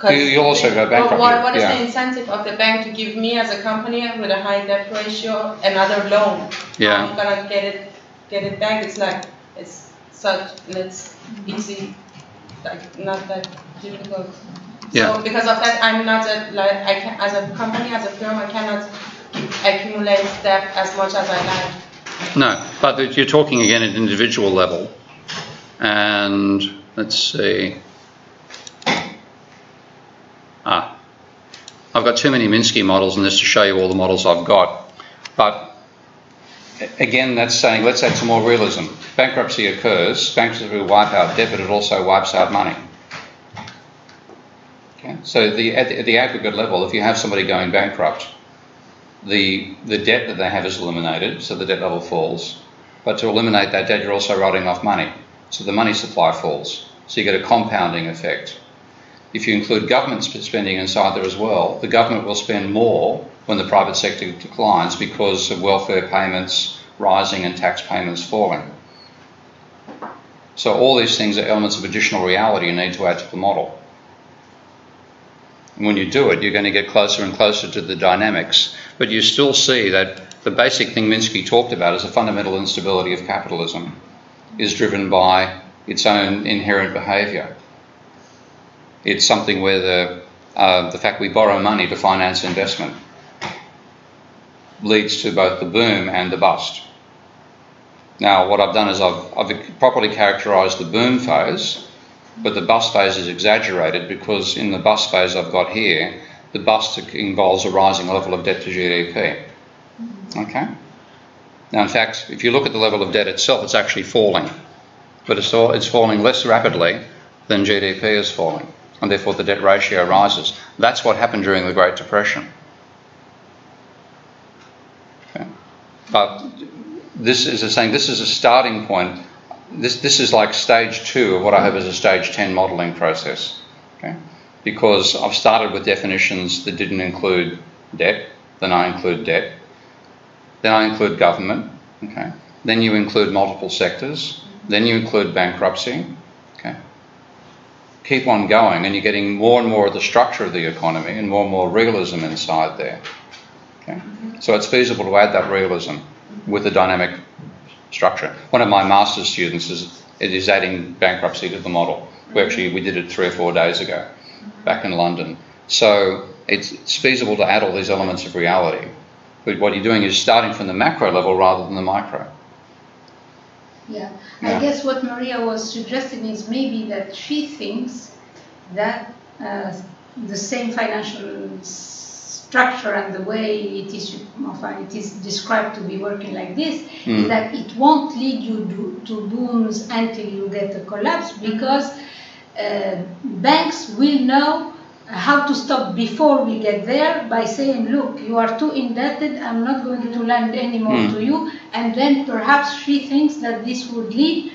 You'll also go bankrupt. What is the incentive of the bank to give me as a company with a high debt ratio another loan? Yeah. I'm gonna get it back. It's like it's easy, like not that difficult. Yeah. So because of that, I'm not as a company, as a firm, I cannot accumulate debt as much as I like. No, but you're talking again at individual level, and let's see. I've got too many Minsky models in this to show you all the models I've got. But again, that's saying let's add some more realism. Bankruptcy occurs, bankruptcy will wipe out debt, but it also wipes out money. Okay? So at the aggregate level, if you have somebody going bankrupt, the debt that they have is eliminated, so the debt level falls. But to eliminate that debt, you're also writing off money. So the money supply falls. So you get a compounding effect. If you include government spending inside there as well, the government will spend more when the private sector declines because of welfare payments rising and tax payments falling. So all these things are elements of additional reality you need to add to the model. And when you do it, you're going to get closer and closer to the dynamics, but you still see that the basic thing Minsky talked about is the fundamental instability of capitalism is driven by its own inherent behaviour. It's something where the fact we borrow money to finance investment leads to both the boom and the bust. Now, what I've done is I've properly characterised the boom phase, but the bust phase is exaggerated because in the bust phase I've got here, the bust involves a rising level of debt to GDP. Okay? Now, in fact, if you look at the level of debt itself, it's actually falling, but it's falling less rapidly than GDP is falling, and therefore the debt ratio rises. That's what happened during the Great Depression. Okay? But this is a starting point. This is like stage 2 of what I hope is a stage 10 modelling process. Okay? Because I've started with definitions that didn't include debt, then I include debt, then I include government, okay? Then you include multiple sectors, then you include bankruptcy, okay? Keep on going and you're getting more and more of the structure of the economy and more realism inside there, okay? So it's feasible to add that realism with a dynamic structure. One of my master's students is adding bankruptcy to the model. We did it 3 or 4 days ago back in London. So it's feasible to add all these elements of reality. But what you're doing is starting from the macro level rather than the micro. Yeah, I guess what Maria was suggesting is maybe that she thinks that the same financial structure and the way it is described to be working like this, is that it won't lead you to booms until you get a collapse, because banks will know how to stop before we get there by saying, look, you are too indebted, I'm not going to lend anymore to you, and then perhaps she thinks that this would lead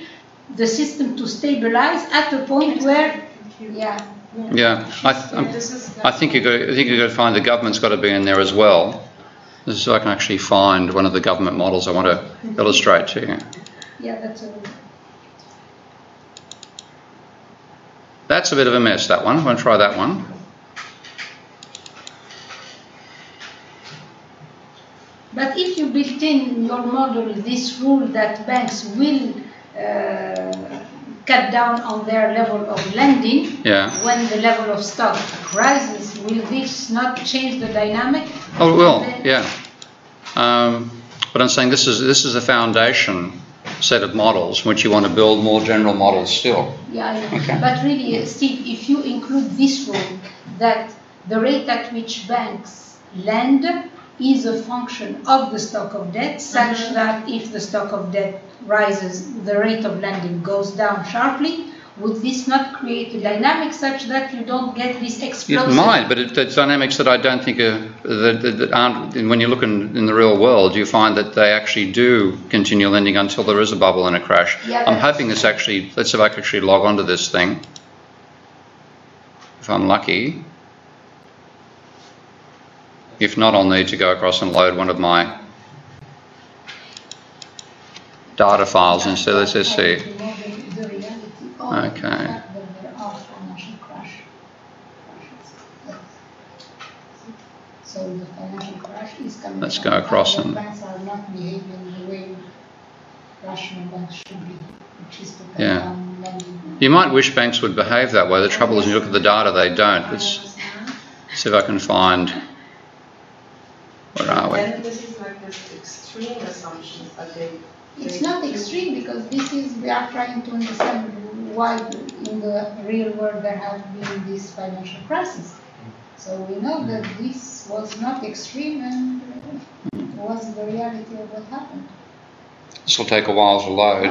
the system to stabilize at a point where, I think you've got to find the government's got to be in there as well. This is so I can actually find one of the government models I want to illustrate to you. Yeah, that's a bit of a mess, that one. I'm going to try that one. But if you built in your model this rule that banks will cut down on their level of lending when the level of stock rises, will this not change the dynamic? Oh, it will, yeah. But I'm saying this is a foundation set of models which you want to build more general models still. Yeah, okay. But really, Steve, if you include this rule that the rate at which banks lend is a function of the stock of debt, such that if the stock of debt rises, the rate of lending goes down sharply, would this not create a dynamic such that you don't get this explosive? It might, but it's dynamics that I don't think that aren't, when you look in the real world, you find that they actually do continue lending until there is a bubble and a crash. Yeah, I'm hoping this actually, let's see if I can actually log onto this thing, if I'm lucky. If not, I'll need to go across and load one of my data files instead. Let's just see. Okay. So the financial crash is coming. Let's go across and. Banks are not behaving the way rational banks should be, which is to cut down lending. You might wish banks would behave that way. The trouble is, when you look at the data, they don't. Let's see if I can find. Where are we? Then this is like this extreme assumption, but it's not extreme, because we are trying to understand why in the real world there have been this financial crisis. So we know that this was not extreme and was the reality of what happened. This will take a while to load.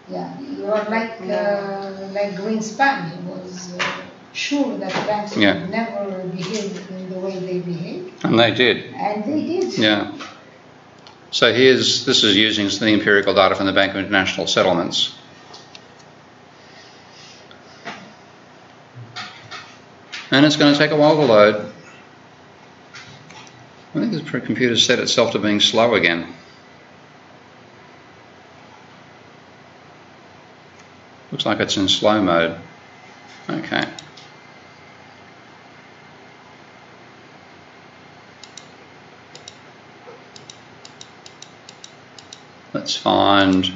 Yeah, you are like Greenspan. He was sure that banks would never behave in the way they behaved. And they did. And they did. Yeah. So this is using the empirical data from the Bank of International Settlements. And it's going to take a while to load. I think the computer set itself to being slow again. Looks like it's in slow mode. Okay. Let's find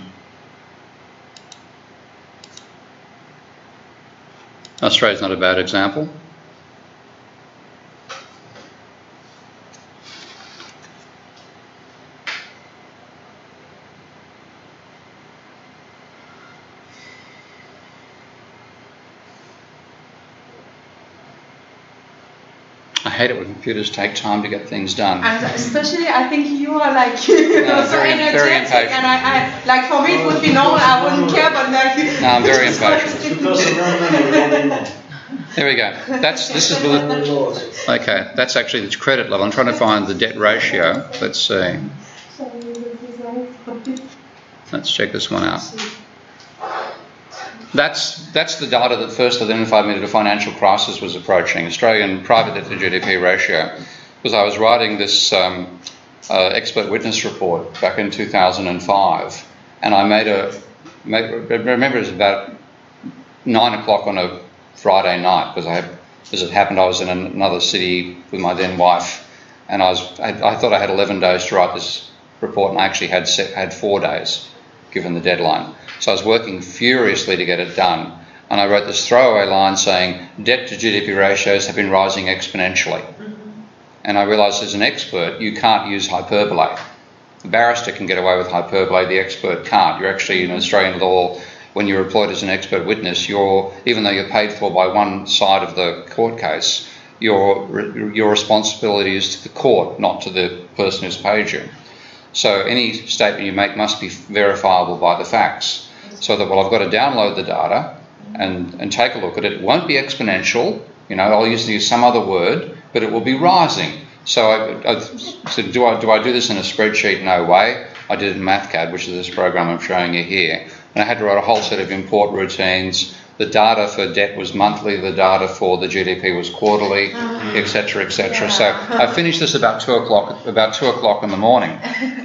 Australia's not a bad example. I hate it when computers take time to get things done. And especially, I think you are like so energetic, very impatient. and I like for me it would be normal. I wouldn't care, but like. No, I'm very impatient. There we go. This is the okay. That's actually the credit level. I'm trying to find the debt ratio. Let's see. Let's check this one out. That's the data that first identified me that a financial crisis was approaching, Australian private debt to GDP ratio, because I was writing this expert witness report back in 2005, and I remember it was about 9 o'clock on a Friday night, because as it happened, I was in another city with my then wife, and I thought I had 11 days to write this report, and I actually had 4 days, given the deadline. So I was working furiously to get it done, and I wrote this throwaway line saying, debt to GDP ratios have been rising exponentially. And I realised as an expert, you can't use hyperbole. The barrister can get away with hyperbole, the expert can't. You're actually, in Australian law, when you're employed as an expert witness, even though you're paid for by one side of the court case, your responsibility is to the court, not to the person who's paid you. So any statement you make must be verifiable by the facts. So that, well, I've got to download the data and take a look at it. It won't be exponential, I'll use some other word, but it will be rising. So I said, do I do this in a spreadsheet? No way. I did it in MathCAD, which is this program I'm showing you here. And I had to write a whole set of import routines. The data for debt was monthly, the data for the GDP was quarterly, etc., etc. So I finished this about 2 o'clock in the morning.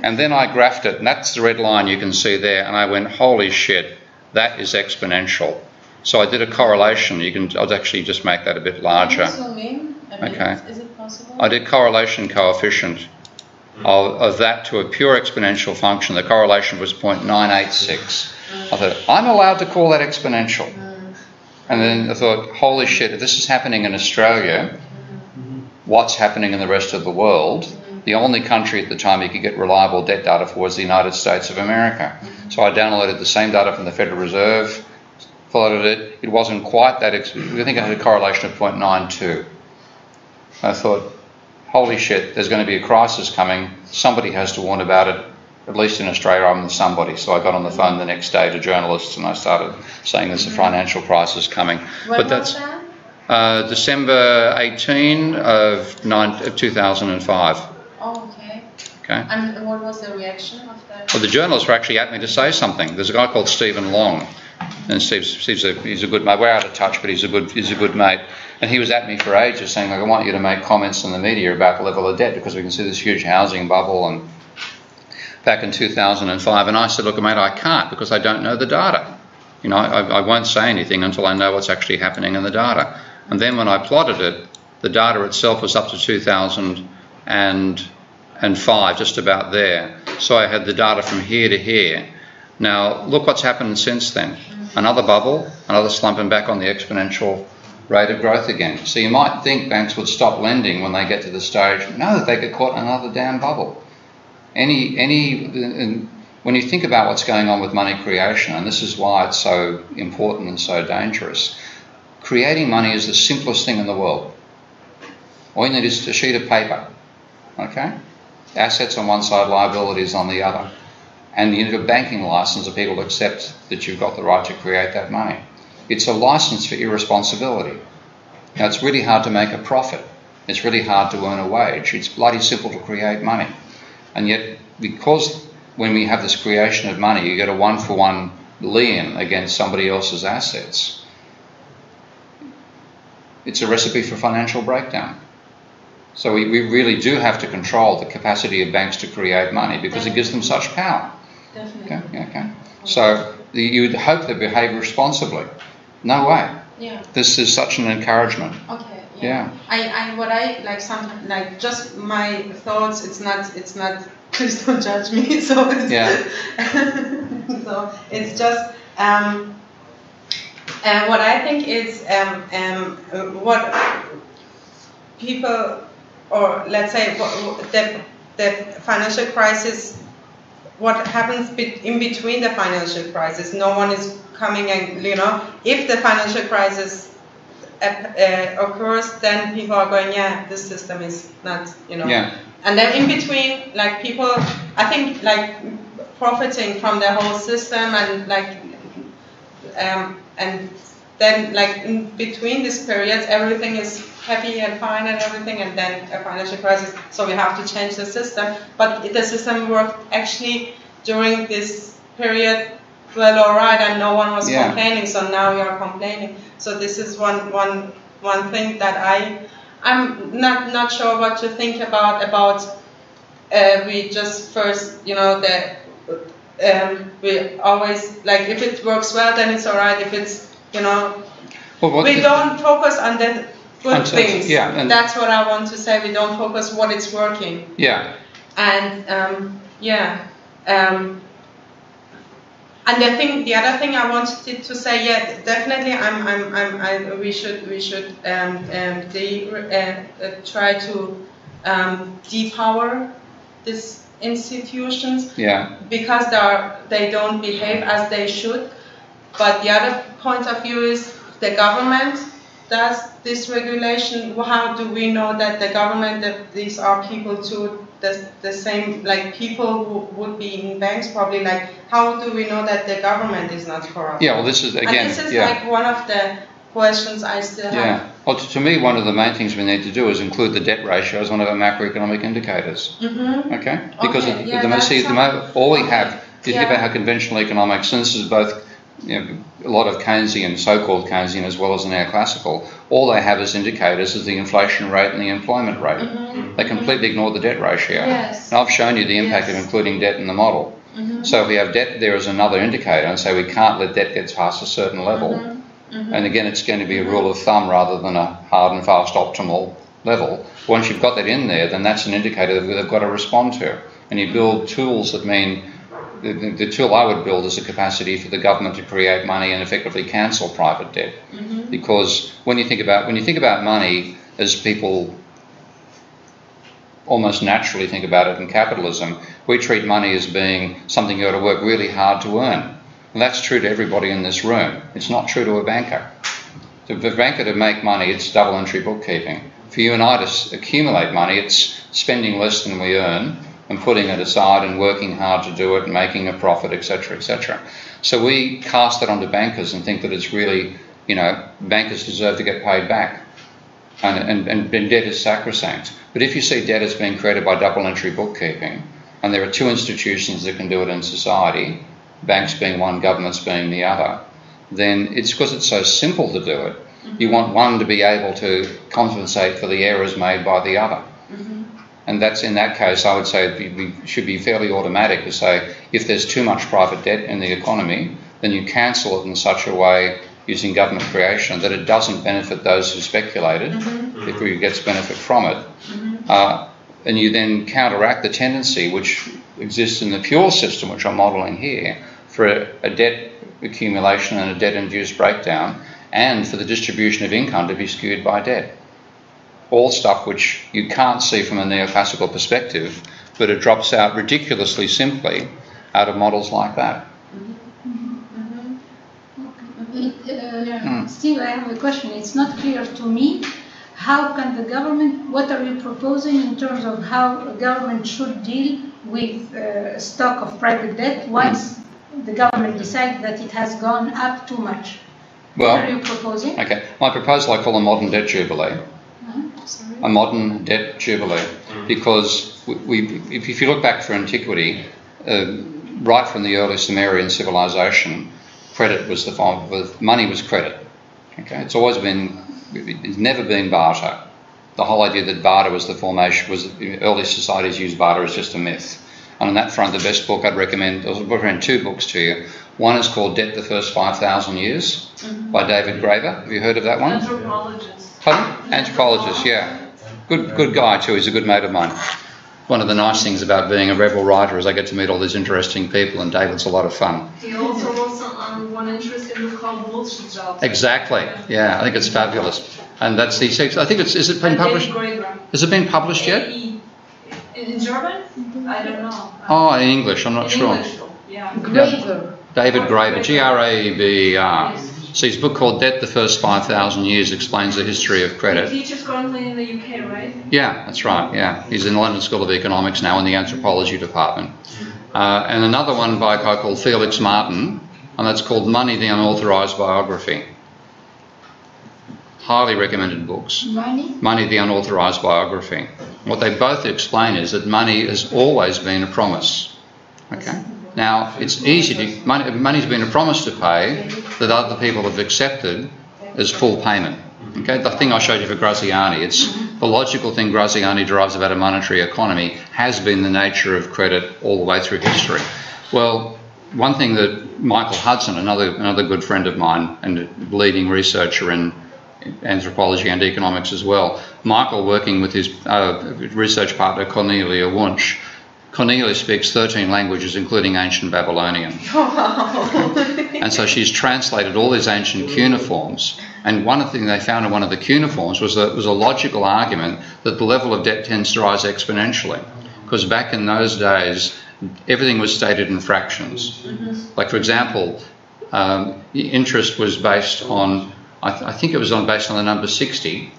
And then I graphed it, and that's the red line you can see there, and I went, holy shit, that is exponential. So I did a correlation. I'll actually just make that a bit larger. What does that mean? Okay. Is it possible? I did correlation coefficient of that to a pure exponential function. The correlation was 0.986. I thought, I'm allowed to call that exponential. And then I thought, holy shit, if this is happening in Australia, what's happening in the rest of the world? The only country at the time you could get reliable debt data for was the United States of America. So I downloaded the same data from the Federal Reserve, followed it. It wasn't quite that, I think I had a correlation of 0.92. I thought, holy shit, there's going to be a crisis coming. Somebody has to warn about it. At least in Australia, I'm somebody. So I got on the phone the next day to journalists and I started saying there's a financial crisis coming. When was that? December 18 of 2005. Oh, okay. Okay. And what was the reaction of that? Well, the journalists were actually at me to say something. There's a guy called Stephen Long, and Steve's a good mate. We're out of touch, but he's a good mate. And he was at me for ages saying, like, I want you to make comments in the media about the level of debt because we can see this huge housing bubble and back in 2005, and I said, look, mate, I can't because I don't know the data. I won't say anything until I know what's actually happening in the data. And then when I plotted it, the data itself was up to 2005, just about there. So I had the data from here to here. Now, look what's happened since then. Another bubble, another slumping back on the exponential rate of growth again. So you might think banks would stop lending when they get to the stage. No, they get caught in another damn bubble. When you think about what's going on with money creation, and this is why it's so important and so dangerous, creating money is the simplest thing in the world. All you need is a sheet of paper, okay? Assets on one side, liabilities on the other. And you need a banking license for people to accept that you've got the right to create that money. It's a license for irresponsibility. Now, it's really hard to make a profit. It's really hard to earn a wage. It's bloody simple to create money. And yet because when we have this creation of money, you get a one-for-one lien against somebody else's assets. It's a recipe for financial breakdown. So we really do have to control the capacity of banks to create money because it gives them such power. Definitely. Okay. So you would hope they behave responsibly. No way. Yeah. This is such an encouragement. Okay. Yeah. What I like sometimes like just my thoughts. It's not. Please don't judge me. So it's, so it's just what I think is what people, or let's say the financial crisis. What happens in between the financial crisis? No one is coming and if the financial crisis occurs, then people are going, yeah, this system is not, Yeah. And then in between, like people, I think like profiting from the whole system and like, and then like in between this period, everything is happy and fine and everything, and then a financial crisis, so we have to change the system. But the system worked actually during this period well, all right, and no one was complaining, so now we are complaining. So this is one thing that I'm not sure what to think about we just first, we always, like, if it works well, then it's all right. If it's, we don't focus on the good things. Yeah, and that's what I want to say. We don't focus what it's working. Yeah. And and the other thing I wanted to say, definitely, we should try to depower these institutions, because they don't behave as they should. But the other point of view is the government does this regulation. How do we know that the government, that these are people too, the same, like people who would be in banks probably, like, how do we know that the government is not corrupt? Yeah, well, this is, again, and this is like one of the questions I still have. Yeah, well, to me, one of the main things we need to do is include the debt ratio as one of our macroeconomic indicators. Mm-hmm. Okay? Because all we have, if you think about how conventional economics, and this is both, a lot of Keynesian, so-called Keynesian, as well as neoclassical, all they have as indicators is the inflation rate and the employment rate. Mm-hmm. They completely ignore the debt ratio. Yes. And I've shown you the impact of including debt in the model. Mm-hmm. So if we have debt there as another indicator and say we can't let debt get past a certain level, and again it's going to be a rule of thumb rather than a hard and fast optimal level. Once you've got that in there, then that's an indicator that they've got to respond to. And you build tools that mean, the tool I would build is a capacity for the government to create money and effectively cancel private debt. Because when you think about money as people almost naturally think about it in capitalism, we treat money as being something you've got to work really hard to earn. And that's true to everybody in this room. It's not true to a banker. For a banker to make money, it's double entry bookkeeping. For you and I to accumulate money, it's spending less than we earn and putting it aside and working hard to do it and making a profit, etc., etc. So we cast that onto bankers and think that it's really, bankers deserve to get paid back. And debt is sacrosanct. But if you see debt as being created by double entry bookkeeping, and there are two institutions that can do it in society, banks being one, governments being the other, then it's because it's so simple to do it. You want one to be able to compensate for the errors made by the other. And that's, in that case, I would say it should be fairly automatic to say, if there's too much private debt in the economy, then you cancel it in such a way using government creation that it doesn't benefit those who speculated, if who gets benefit from it. And you then counteract the tendency which exists in the pure system, which I'm modelling here, for a debt accumulation and a debt-induced breakdown, and for the distribution of income to be skewed by debt. All stuff which you can't see from a neoclassical perspective, but it drops out ridiculously simply out of models like that. Steve, I have a question. It's not clear to me. How can the government, what are you proposing in terms of how a government should deal with stock of private debt once the government decides that it has gone up too much? Well, what are you proposing? Okay, my proposal I call a modern debt jubilee. A modern debt jubilee, because if you look back for antiquity, right from the early Sumerian civilization, credit was the form. Money was credit. Okay, it's never been barter. The whole idea that barter was the formation early societies used barter as just a myth. And on that front, the best book I'd recommend, I'll recommend two books to you. One is called Debt the First 5,000 Years by David Graeber. Have you heard of that one? Anthropologist. Pardon? Anthropologist, yeah. Good guy too, he's a good mate of mine. One of the nice things about being a rebel writer is I get to meet all these interesting people, and David's a lot of fun. He also wrote one interesting book called Bullshit Jobs. Exactly, yeah, I think it's fabulous. And that's the, I think is it been published? Has it been published yet? In German? I don't know. Oh, in English, I'm not sure. English, yeah. Graeber. David Graeber, Graeber. So his book called Debt the First 5,000 Years explains the history of credit. He teaches currently in the UK, right? Yeah, that's right, yeah. He's in the London School of Economics now in the anthropology department. And another one by a guy called Felix Martin, and that's called Money, the Unauthorised Biography. Highly recommended books. Money, the Unauthorised Biography. What they both explain is that money has always been a promise. Okay? Now, it's easy to... Money's been a promise to pay that other people have accepted as full payment. Okay? The thing I showed you for Graziani, it's the logical thing Graziani derives about a monetary economy has been the nature of credit all the way through history. Well, one thing that Michael Hudson, another good friend of mine and a leading researcher in anthropology and economics as well, Michael, working with his research partner Cornelia Wunsch, Cornelia speaks 13 languages, including ancient Babylonian. And so she's translated all these ancient cuneiforms. And one of the things they found in one of the cuneiforms was that it was a logical argument that the level of debt tends to rise exponentially. Because back in those days, everything was stated in fractions. Like, for example, interest was based on, I think it was based on the number 60,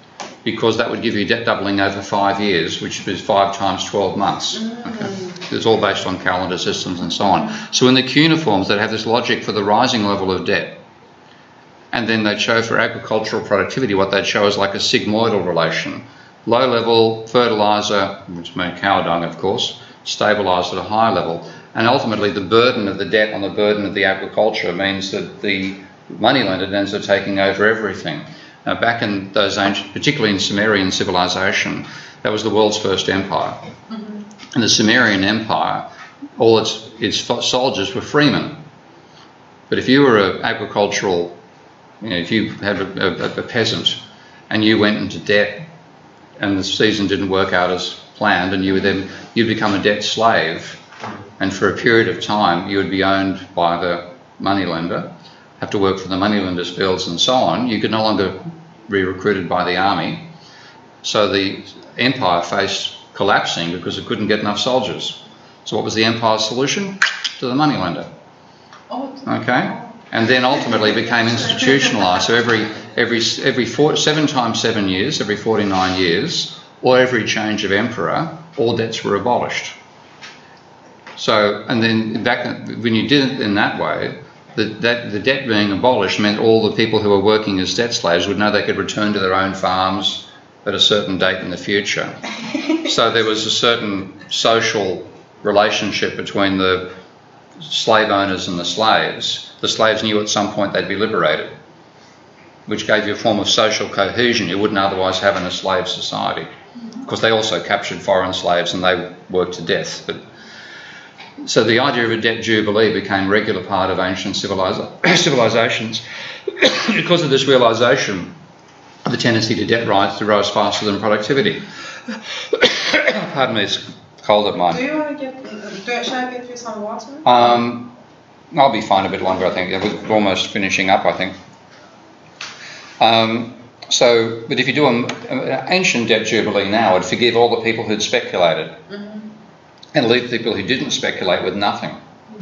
because that would give you debt doubling over 5 years, which is 5 times 12 months. Okay. It's all based on calendar systems and so on. So in the cuneiforms, they'd have this logic for the rising level of debt. And then they'd show for agricultural productivity, what they'd show is like a sigmoidal relation. Low level fertiliser, which means cow dung, of course, stabilised at a high level. And ultimately, the burden of the debt on the burden of the agriculture means that the moneylender ends up taking over everything. Now, back in those ancient, particularly in Sumerian civilization, that was the world's first empire. In the Sumerian Empire, all its soldiers were freemen. But if you were an agricultural, if you had a peasant and you went into debt and the season didn't work out as planned, and you'd become a debt slave, and for a period of time you would be owned by the moneylender, have to work for the moneylender's fields and so on, you could no longer be recruited by the army. So the empire faced collapsing because it couldn't get enough soldiers. So what was the empire's solution? To the moneylender. Okay? And then ultimately became institutionalised. So every 7 times 7 years, every 49 years, or every change of emperor, all debts were abolished. So, and then back when you did it in that way, the debt being abolished meant all the people who were working as debt slaves would know they could return to their own farms at a certain date in the future. So there was a certain social relationship between the slave owners and the slaves. The slaves knew at some point they'd be liberated, which gave you a form of social cohesion you wouldn't otherwise have in a slave society. Of course, they also captured foreign slaves and they worked to death. So the idea of a debt jubilee became a regular part of ancient civilizations because of this realisation of the tendency to debt rise faster than productivity. Pardon me, it's cold at mine. Do you want to should I get you some water? I'll be fine a bit longer, I think. We're almost finishing up, I think. But if you do an ancient debt jubilee now, it'd forgive all the people who'd speculated and leave people who didn't speculate with nothing.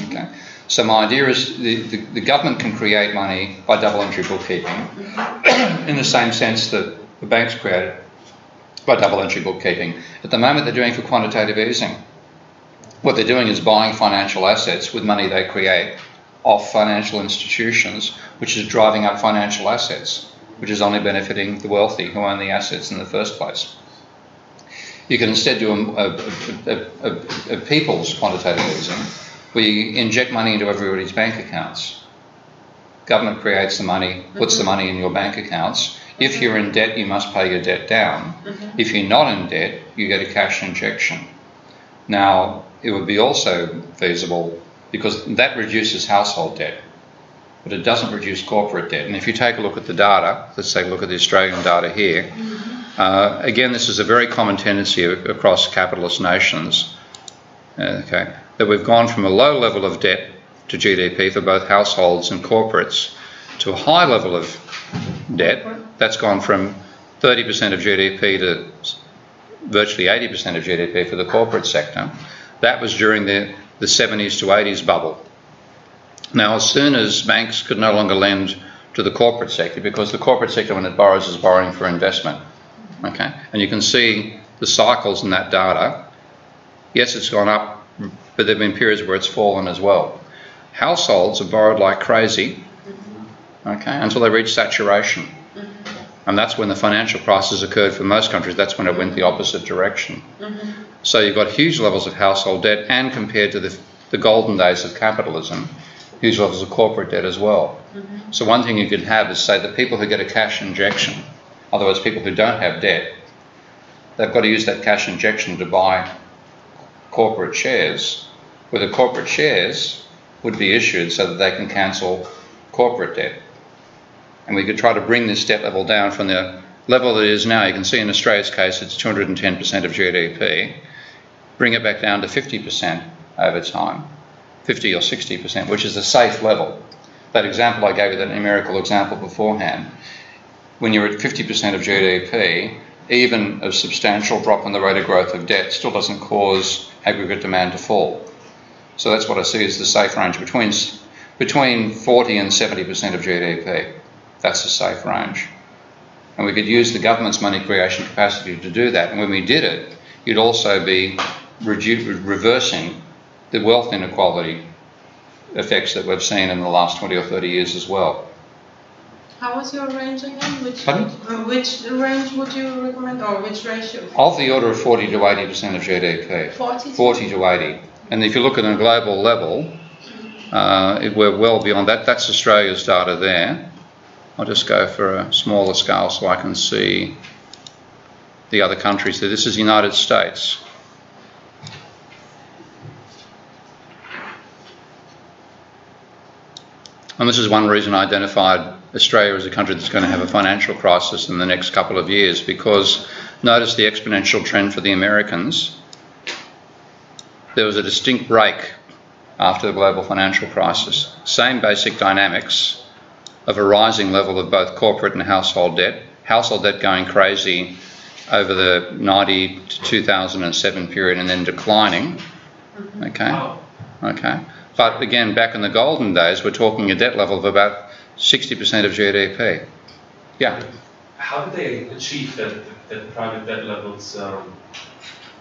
Okay. So my idea is the government can create money by double entry bookkeeping in the same sense that the banks create by double entry bookkeeping. At the moment they're doing for quantitative easing. What they're doing is buying financial assets with money they create off financial institutions, which is driving up financial assets. which is only benefiting the wealthy who own the assets in the first place. You can instead do a people's quantitative easing, where you inject money into everybody's bank accounts. Government creates the money, puts the money in your bank accounts. If you're in debt, you must pay your debt down. If you're not in debt, you get a cash injection. Now, it would be also feasible because that reduces household debt, but it doesn't reduce corporate debt. And if you take a look at the data, let's take a look at the Australian data here. Again, this is a very common tendency across capitalist nations, okay, that we've gone from a low level of debt to GDP for both households and corporates to a high level of debt. That's gone from 30% of GDP to virtually 80% of GDP for the corporate sector. That was during the 70s to 80s bubble. Now, as soon as banks could no longer lend to the corporate sector, because the corporate sector, when it borrows, is borrowing for investment, okay? And you can see the cycles in that data. Yes, it's gone up, but there have been periods where it's fallen as well. Households have borrowed like crazy, okay, until they reach saturation. And that's when the financial crisis occurred for most countries. That's when it went the opposite direction. So you've got huge levels of household debt, and compared to the golden days of capitalism, huge levels of corporate debt as well. So one thing you could have is, say, the people who get a cash injection, in other words, people who don't have debt, they've got to use that cash injection to buy corporate shares, where the corporate shares would be issued so that they can cancel corporate debt. And we could try to bring this debt level down from the level that it is now. You can see in Australia's case it's 210% of GDP. Bring it back down to 50% over time, 50 or 60%, which is a safe level. That example I gave you, that numerical example beforehand, when you're at 50% of GDP, even a substantial drop in the rate of growth of debt still doesn't cause aggregate demand to fall. So that's what I see as the safe range, between 40 and 70% of GDP. That's a safe range. And we could use the government's money creation capacity to do that. And when we did it, you'd also be reversing the wealth inequality effects that we've seen in the last 20 or 30 years as well. How was your range again? Which range would you recommend, or which ratio? Of the order of 40 to 80% of GDP. 40 to 80. And if you look at a global level, we're well beyond that. That's Australia's data there. I'll just go for a smaller scale so I can see the other countries. So this is the United States. And this is one reason I identified Australia as a country that's going to have a financial crisis in the next couple of years, because notice the exponential trend for the Americans. There was a distinct break after the global financial crisis. Same basic dynamics of a rising level of both corporate and household debt going crazy over the 90 to 2007 period and then declining, okay, okay. But again, back in the golden days, we're talking a debt level of about 60% of GDP. Yeah? How did they achieve that private debt levels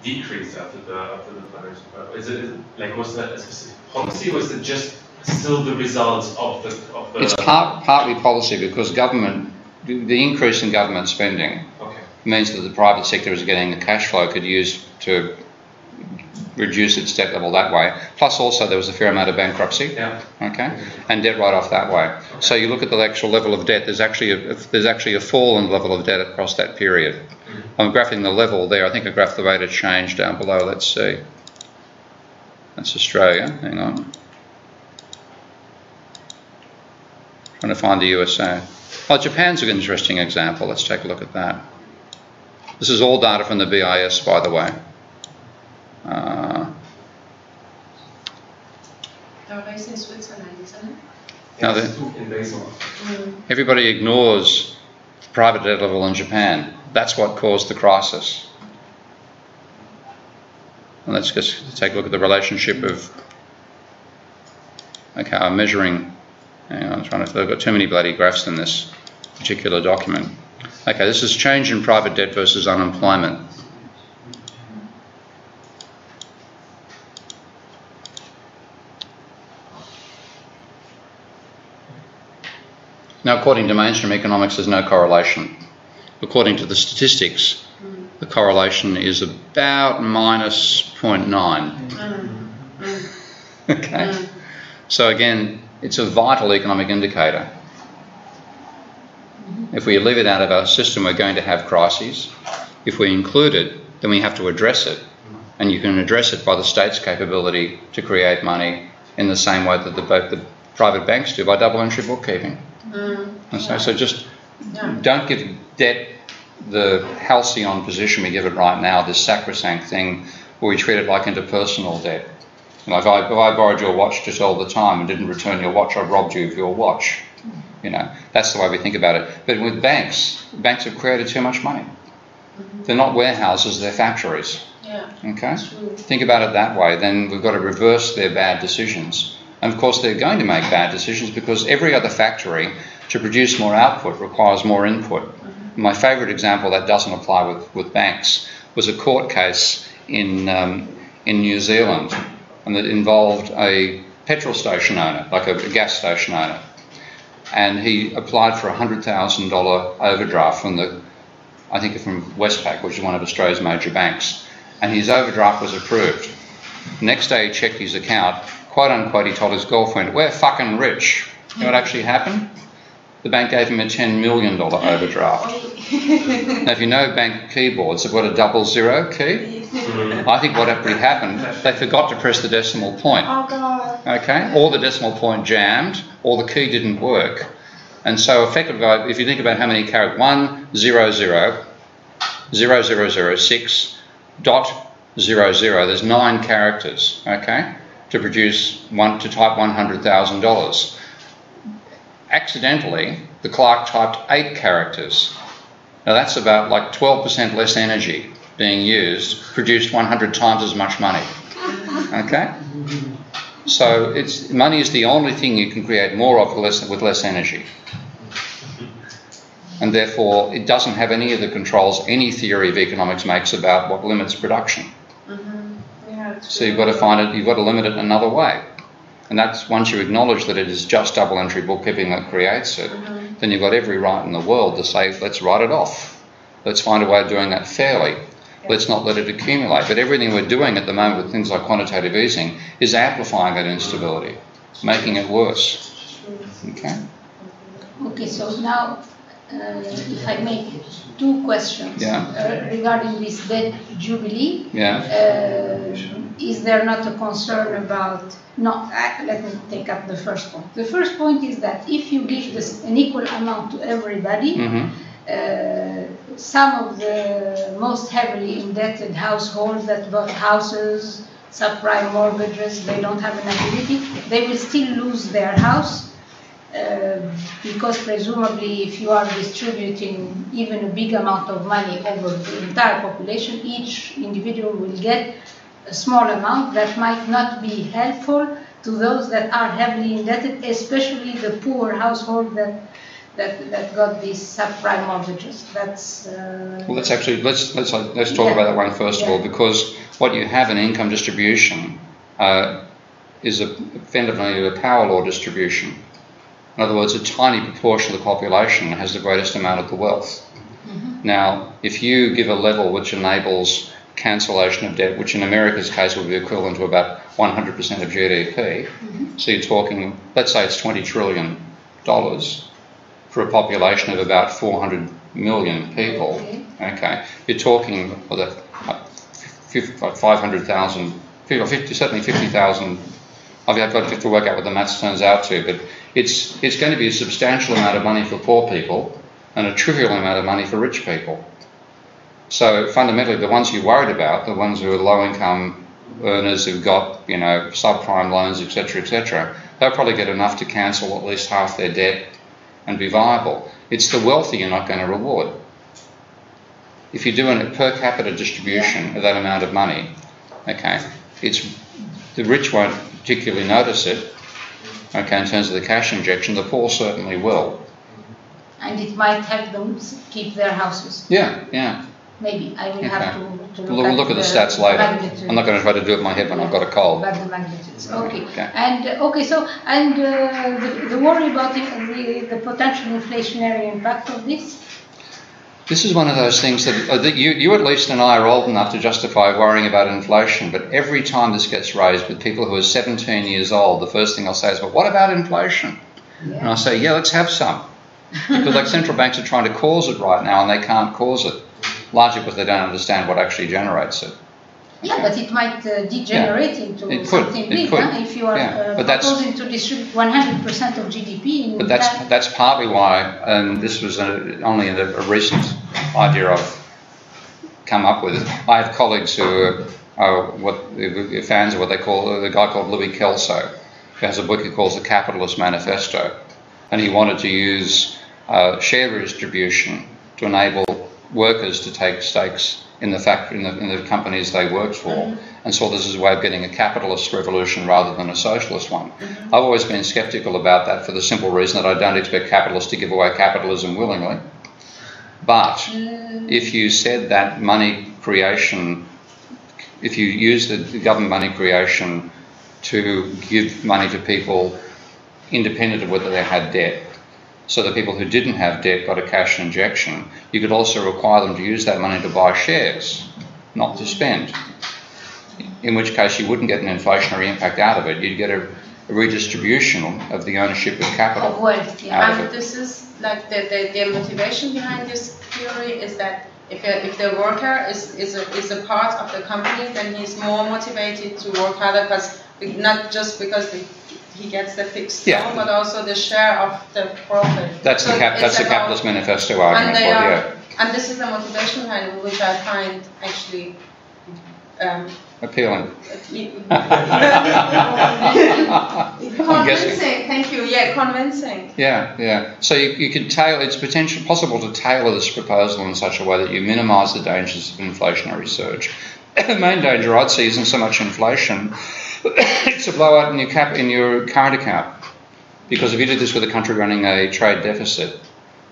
decrease after the financial crisis? Is it like, was that a specific policy, or was it just still the results of the It's partly policy, because government, the increase in government spending means that the private sector is getting the cash flow could use to reduce its debt level that way. Plus also there was a fair amount of bankruptcy, okay, and debt write-off that way. So you look at the actual level of debt, there's actually a fall in the level of debt across that period. I'm graphing the level there. I think I graphed the rate of change down below. Let's see. That's Australia. Hang on. Trying to find the USA. Oh, Japan's an interesting example. Let's take a look at that. This is all data from the BIS, by the way. They're based in Switzerland, isn't it? Now, everybody ignores the private debt level in Japan. That's what caused the crisis. And let's just take a look at the relationship of, okay, I'm measuring, hang on, I've got too many bloody graphs in this particular document. Okay, this is change in private debt versus unemployment. Now, according to mainstream economics, there's no correlation. According to the statistics, the correlation is about minus 0.9. Okay? So again, it's a vital economic indicator. If we leave it out of our system, we're going to have crises. If we include it, then we have to address it. And you can address it by the state's capability to create money in the same way that the private banks do by double entry bookkeeping. So just don't give debt the halcyon position we give it right now, this sacrosanct thing where we treat it like interpersonal debt. You know, if I borrowed your watch just all the time and didn't return your watch, I robbed you of your watch. You know, that's the way we think about it. But with banks have created too much money. They're not warehouses, they're factories. Yeah. Okay? Think about it that way, then we've got to reverse their bad decisions. And of course they're going to make bad decisions because every other factory to produce more output requires more input. My favourite example that doesn't apply with banks was a court case in New Zealand, and it involved a petrol station owner, like a gas station owner. And he applied for a $100,000 overdraft from from Westpac, which is one of Australia's major banks. And his overdraft was approved. Next day he checked his account, quote unquote, he told his girlfriend, "We're fucking rich." You know what actually happened? The bank gave him a $10 million overdraft. Now, if you know bank keyboards, they've got a 00 key. I think what actually happened, they forgot to press the decimal point. Oh, God. Okay? Or the decimal point jammed, or the key didn't work. And so effectively, if you think about how many characters, 100 0006 dot 00, there's 9 characters, okay, to type $100,000. Accidentally, the clerk typed 8 characters. Now that's about like 12% less energy being used, produced 100 times as much money. Okay? So money is the only thing you can create more of with less energy. And therefore, it doesn't have any of the controls any theory of economics makes about what limits production. Yeah, so you've got to limit it another way. And that's once you acknowledge that it is just double entry bookkeeping that creates it, then you've got every right in the world to say, let's write it off. Let's find a way of doing that fairly. Let's not let it accumulate. But everything we're doing at the moment with things like quantitative easing is amplifying that instability, making it worse. Okay? Okay, so now, if I make 2 questions regarding this debt jubilee. Is there not a concern about... No, let me take up the first point. The first point is that if you give an equal amount to everybody, some of the most heavily indebted households that bought houses, subprime mortgages, they don't have an ability, they will still lose their house. Because presumably if you are distributing even a big amount of money over the entire population, each individual will get a small amount that might not be helpful to those that are heavily indebted, especially the poor household that got these subprime mortgages. That's well. Let's talk about that one first of all, because what you have in income distribution is fundamentally a power law distribution. In other words, a tiny proportion of the population has the greatest amount of the wealth. Now, if you give a level which enables cancellation of debt, which in America's case would be equivalent to about 100% of GDP, so you're talking, let's say it's $20 trillion for a population of about 400 million people, okay, you're talking about 500,000 people, certainly 50,000. I've got to work out what the maths turns out to, but it's going to be a substantial amount of money for poor people and a trivial amount of money for rich people. So fundamentally, the ones you're worried about, the ones who are low-income earners who've got, subprime loans, etc., they'll probably get enough to cancel at least half their debt and be viable. It's the wealthy you're not going to reward. If you're doing a per capita distribution of that amount of money, okay, the rich won't particularly notice it, okay, in terms of the cash injection. The poor certainly will. And it might help them keep their houses. Yeah. Maybe I will have to We'll look at the stats later. I'm not going to try to do it in my head when I've got a cold. About the magnitudes. Okay. And the worry about the potential inflationary impact of this. This is one of those things that you at least and I are old enough to justify worrying about inflation, but every time this gets raised with people who are 17 years old, the first thing I'll say is, well, what about inflation? Yeah. And I say, yeah, let's have some. Because like central banks are trying to cause it right now and they can't cause it, largely because they don't understand what actually generates it. Yeah, but it might degenerate into something big, if you are proposing to distribute 100% of GDP. But that's partly why, and this was only a recent idea I've come up with. I have colleagues who are fans of what they call the guy called Louis Kelso, who has a book he calls The Capitalist Manifesto, and he wanted to use share redistribution to enable workers to take stakes in the factory, in the companies they worked for, and saw this as a way of getting a capitalist revolution rather than a socialist one. I've always been sceptical about that for the simple reason that I don't expect capitalists to give away capitalism willingly. But if you said that money creation, if you use the government money creation to give money to people independent of whether they had debt, so that people who didn't have debt got a cash injection, you could also require them to use that money to buy shares, not to spend. In which case you wouldn't get an inflationary impact out of it. You'd get a redistribution of the ownership of capital. Of wealth, yeah. And this is like the motivation behind this theory is that if the worker is a part of the company, then he's more motivated to work harder, because not just because he gets the fixed sum, but also the share of the profit. That's the Capitalist Manifesto argument. And this is the motivation behind which I find actually appealing. Convincing. Thank you. Yeah, convincing. Yeah. So you could tailor. It's possible to tailor this proposal in such a way that you minimise the dangers of inflationary surge. The main danger I'd see isn't so much inflation. It's a blowout in your current account, because if you did this with a country running a trade deficit,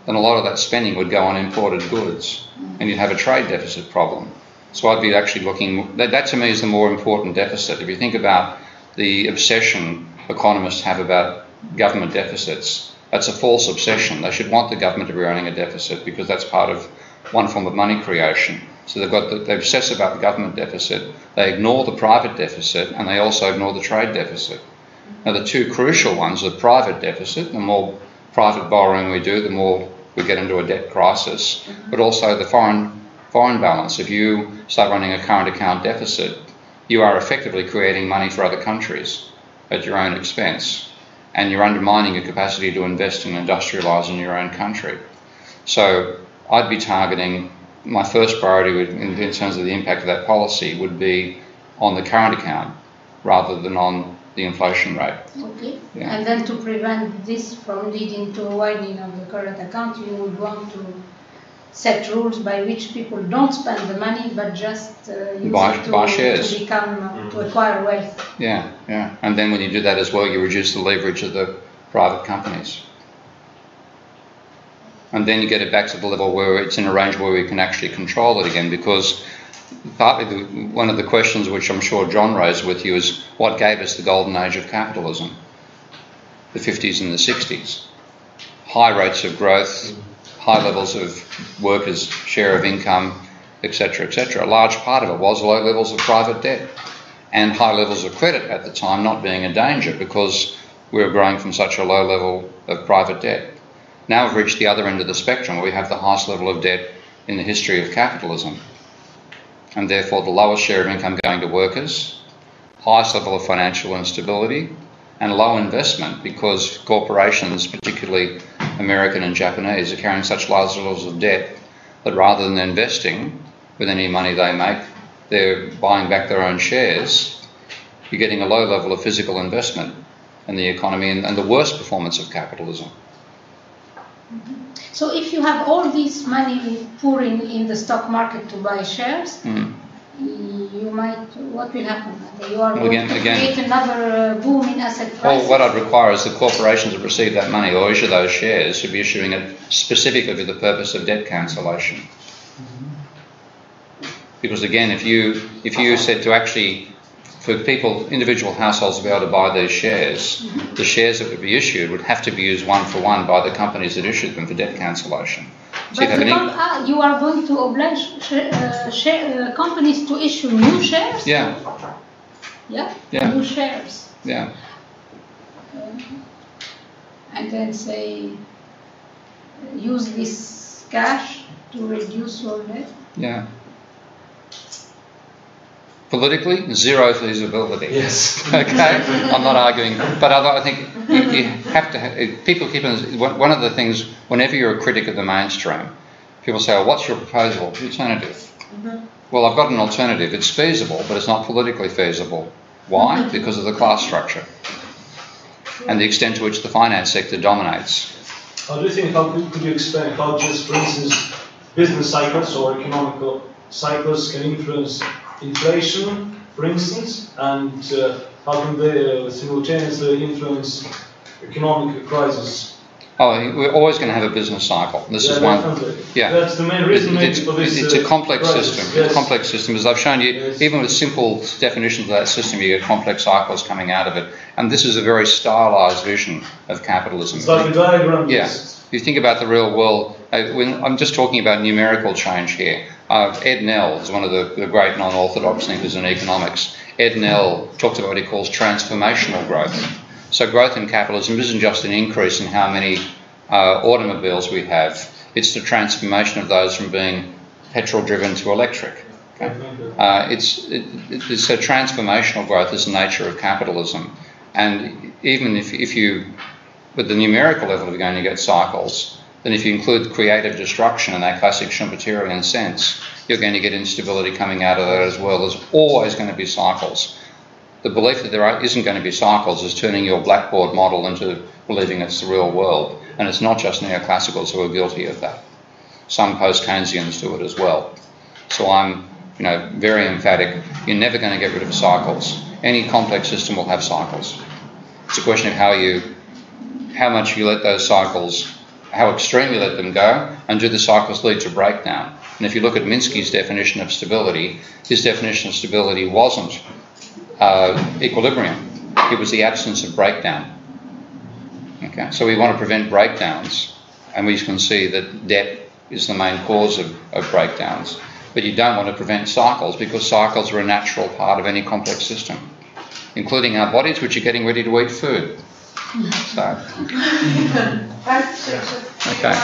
then a lot of that spending would go on imported goods, and you'd have a trade deficit problem. So I'd be actually looking. That to me is the more important deficit. If you think about the obsession economists have about government deficits, that's a false obsession. They should want the government to be running a deficit because that's part of one form of money creation. So they obsess about the government deficit, they ignore the private deficit, and they also ignore the trade deficit. Now the two crucial ones are private deficit. The more private borrowing we do, the more we get into a debt crisis, but also the foreign balance. If you start running a current account deficit, you are effectively creating money for other countries at your own expense, and you're undermining your capacity to invest and industrialise in your own country. So I'd be targeting, my first priority in terms of the impact of that policy would be on the current account rather than on the inflation rate. Okay. Yeah. And then to prevent this from leading to a widening of the current account, you would want to set rules by which people don't spend the money but just use buy shares to become to acquire wealth. Yeah. And then when you do that as well, you reduce the leverage of the private companies. And then you get it back to the level where it's in a range where we can actually control it again, because partly one of the questions which I'm sure John raised with you is what gave us the golden age of capitalism, the 50s and the 60s. High rates of growth, high levels of workers' share of income, etc., etc. A large part of it was low levels of private debt and high levels of credit at the time not being a danger because we were growing from such a low level of private debt. Now we've reached the other end of the spectrum where we have the highest level of debt in the history of capitalism, and therefore the lowest share of income going to workers, highest level of financial instability, and low investment because corporations, particularly American and Japanese, are carrying such large levels of debt that rather than investing with any money they make, they're buying back their own shares. You're getting a low level of physical investment in the economy and the worst performance of capitalism. So if you have all this money pouring in the stock market to buy shares, you might, what will happen? You are going to create another boom in asset prices? Well, what I'd require is the corporations that receive that money or issue those shares should be issuing it specifically for the purpose of debt cancellation. Because again, if you said to actually, for people, individual households to be able to buy these shares, the shares that would be issued would have to be used one for one by the companies that issued them for debt cancellation. So but you are going to oblige companies to issue new shares? Yeah. Yeah? Yeah. New shares. Yeah. And then say, use this cash to reduce your debt? Yeah. Politically, zero feasibility. Yes. Okay, I'm not arguing, but I think you have to. People keep one of the things. Whenever you're a critic of the mainstream, people say, "Well, what's your proposal? Alternative?" Well, I've got an alternative. It's feasible, but it's not politically feasible. Why? Because of the class structure and the extent to which the finance sector dominates. How do you think? How could you explain how just, for instance, business cycles or economical cycles can influence inflation, for instance, and how can they simultaneously influence economic crisis? Oh, we're always going to have a business cycle. This is one. Yeah, that's the main reason for this. It's a complex crisis. system. Yes. It's a complex system. As I've shown you, yes. Even with simple definitions of that system, you get complex cycles coming out of it. And this is a very stylized vision of capitalism. It's like a diagram. Yeah. If you think about the real world, when I'm just talking about numerical change here. Ed Nell is one of the great non-orthodox thinkers in economics. Ed Nell talks about what he calls transformational growth. So growth in capitalism isn't just an increase in how many automobiles we have. It's the transformation of those from being petrol-driven to electric. Okay? It's a transformational growth is the nature of capitalism. And even if you, with the numerical level, you're going to get cycles, then if you include creative destruction in that classic Schumpeterian sense, you're going to get instability coming out of that as well. There's always going to be cycles. The belief that there isn't going to be cycles is turning your blackboard model into believing it's the real world. And it's not just neoclassicals who are guilty of that. Some post-Keynesians do it as well. So I'm very emphatic. You're never going to get rid of cycles. Any complex system will have cycles. It's a question of how much you let those cycles, how extreme you let them go, and do the cycles lead to breakdown? And if you look at Minsky's definition of stability, his definition of stability wasn't equilibrium. It was the absence of breakdown. Okay, so we want to prevent breakdowns, and we can see that debt is the main cause of breakdowns. But you don't want to prevent cycles, because cycles are a natural part of any complex system, including our bodies, which are getting ready to eat food. So, okay.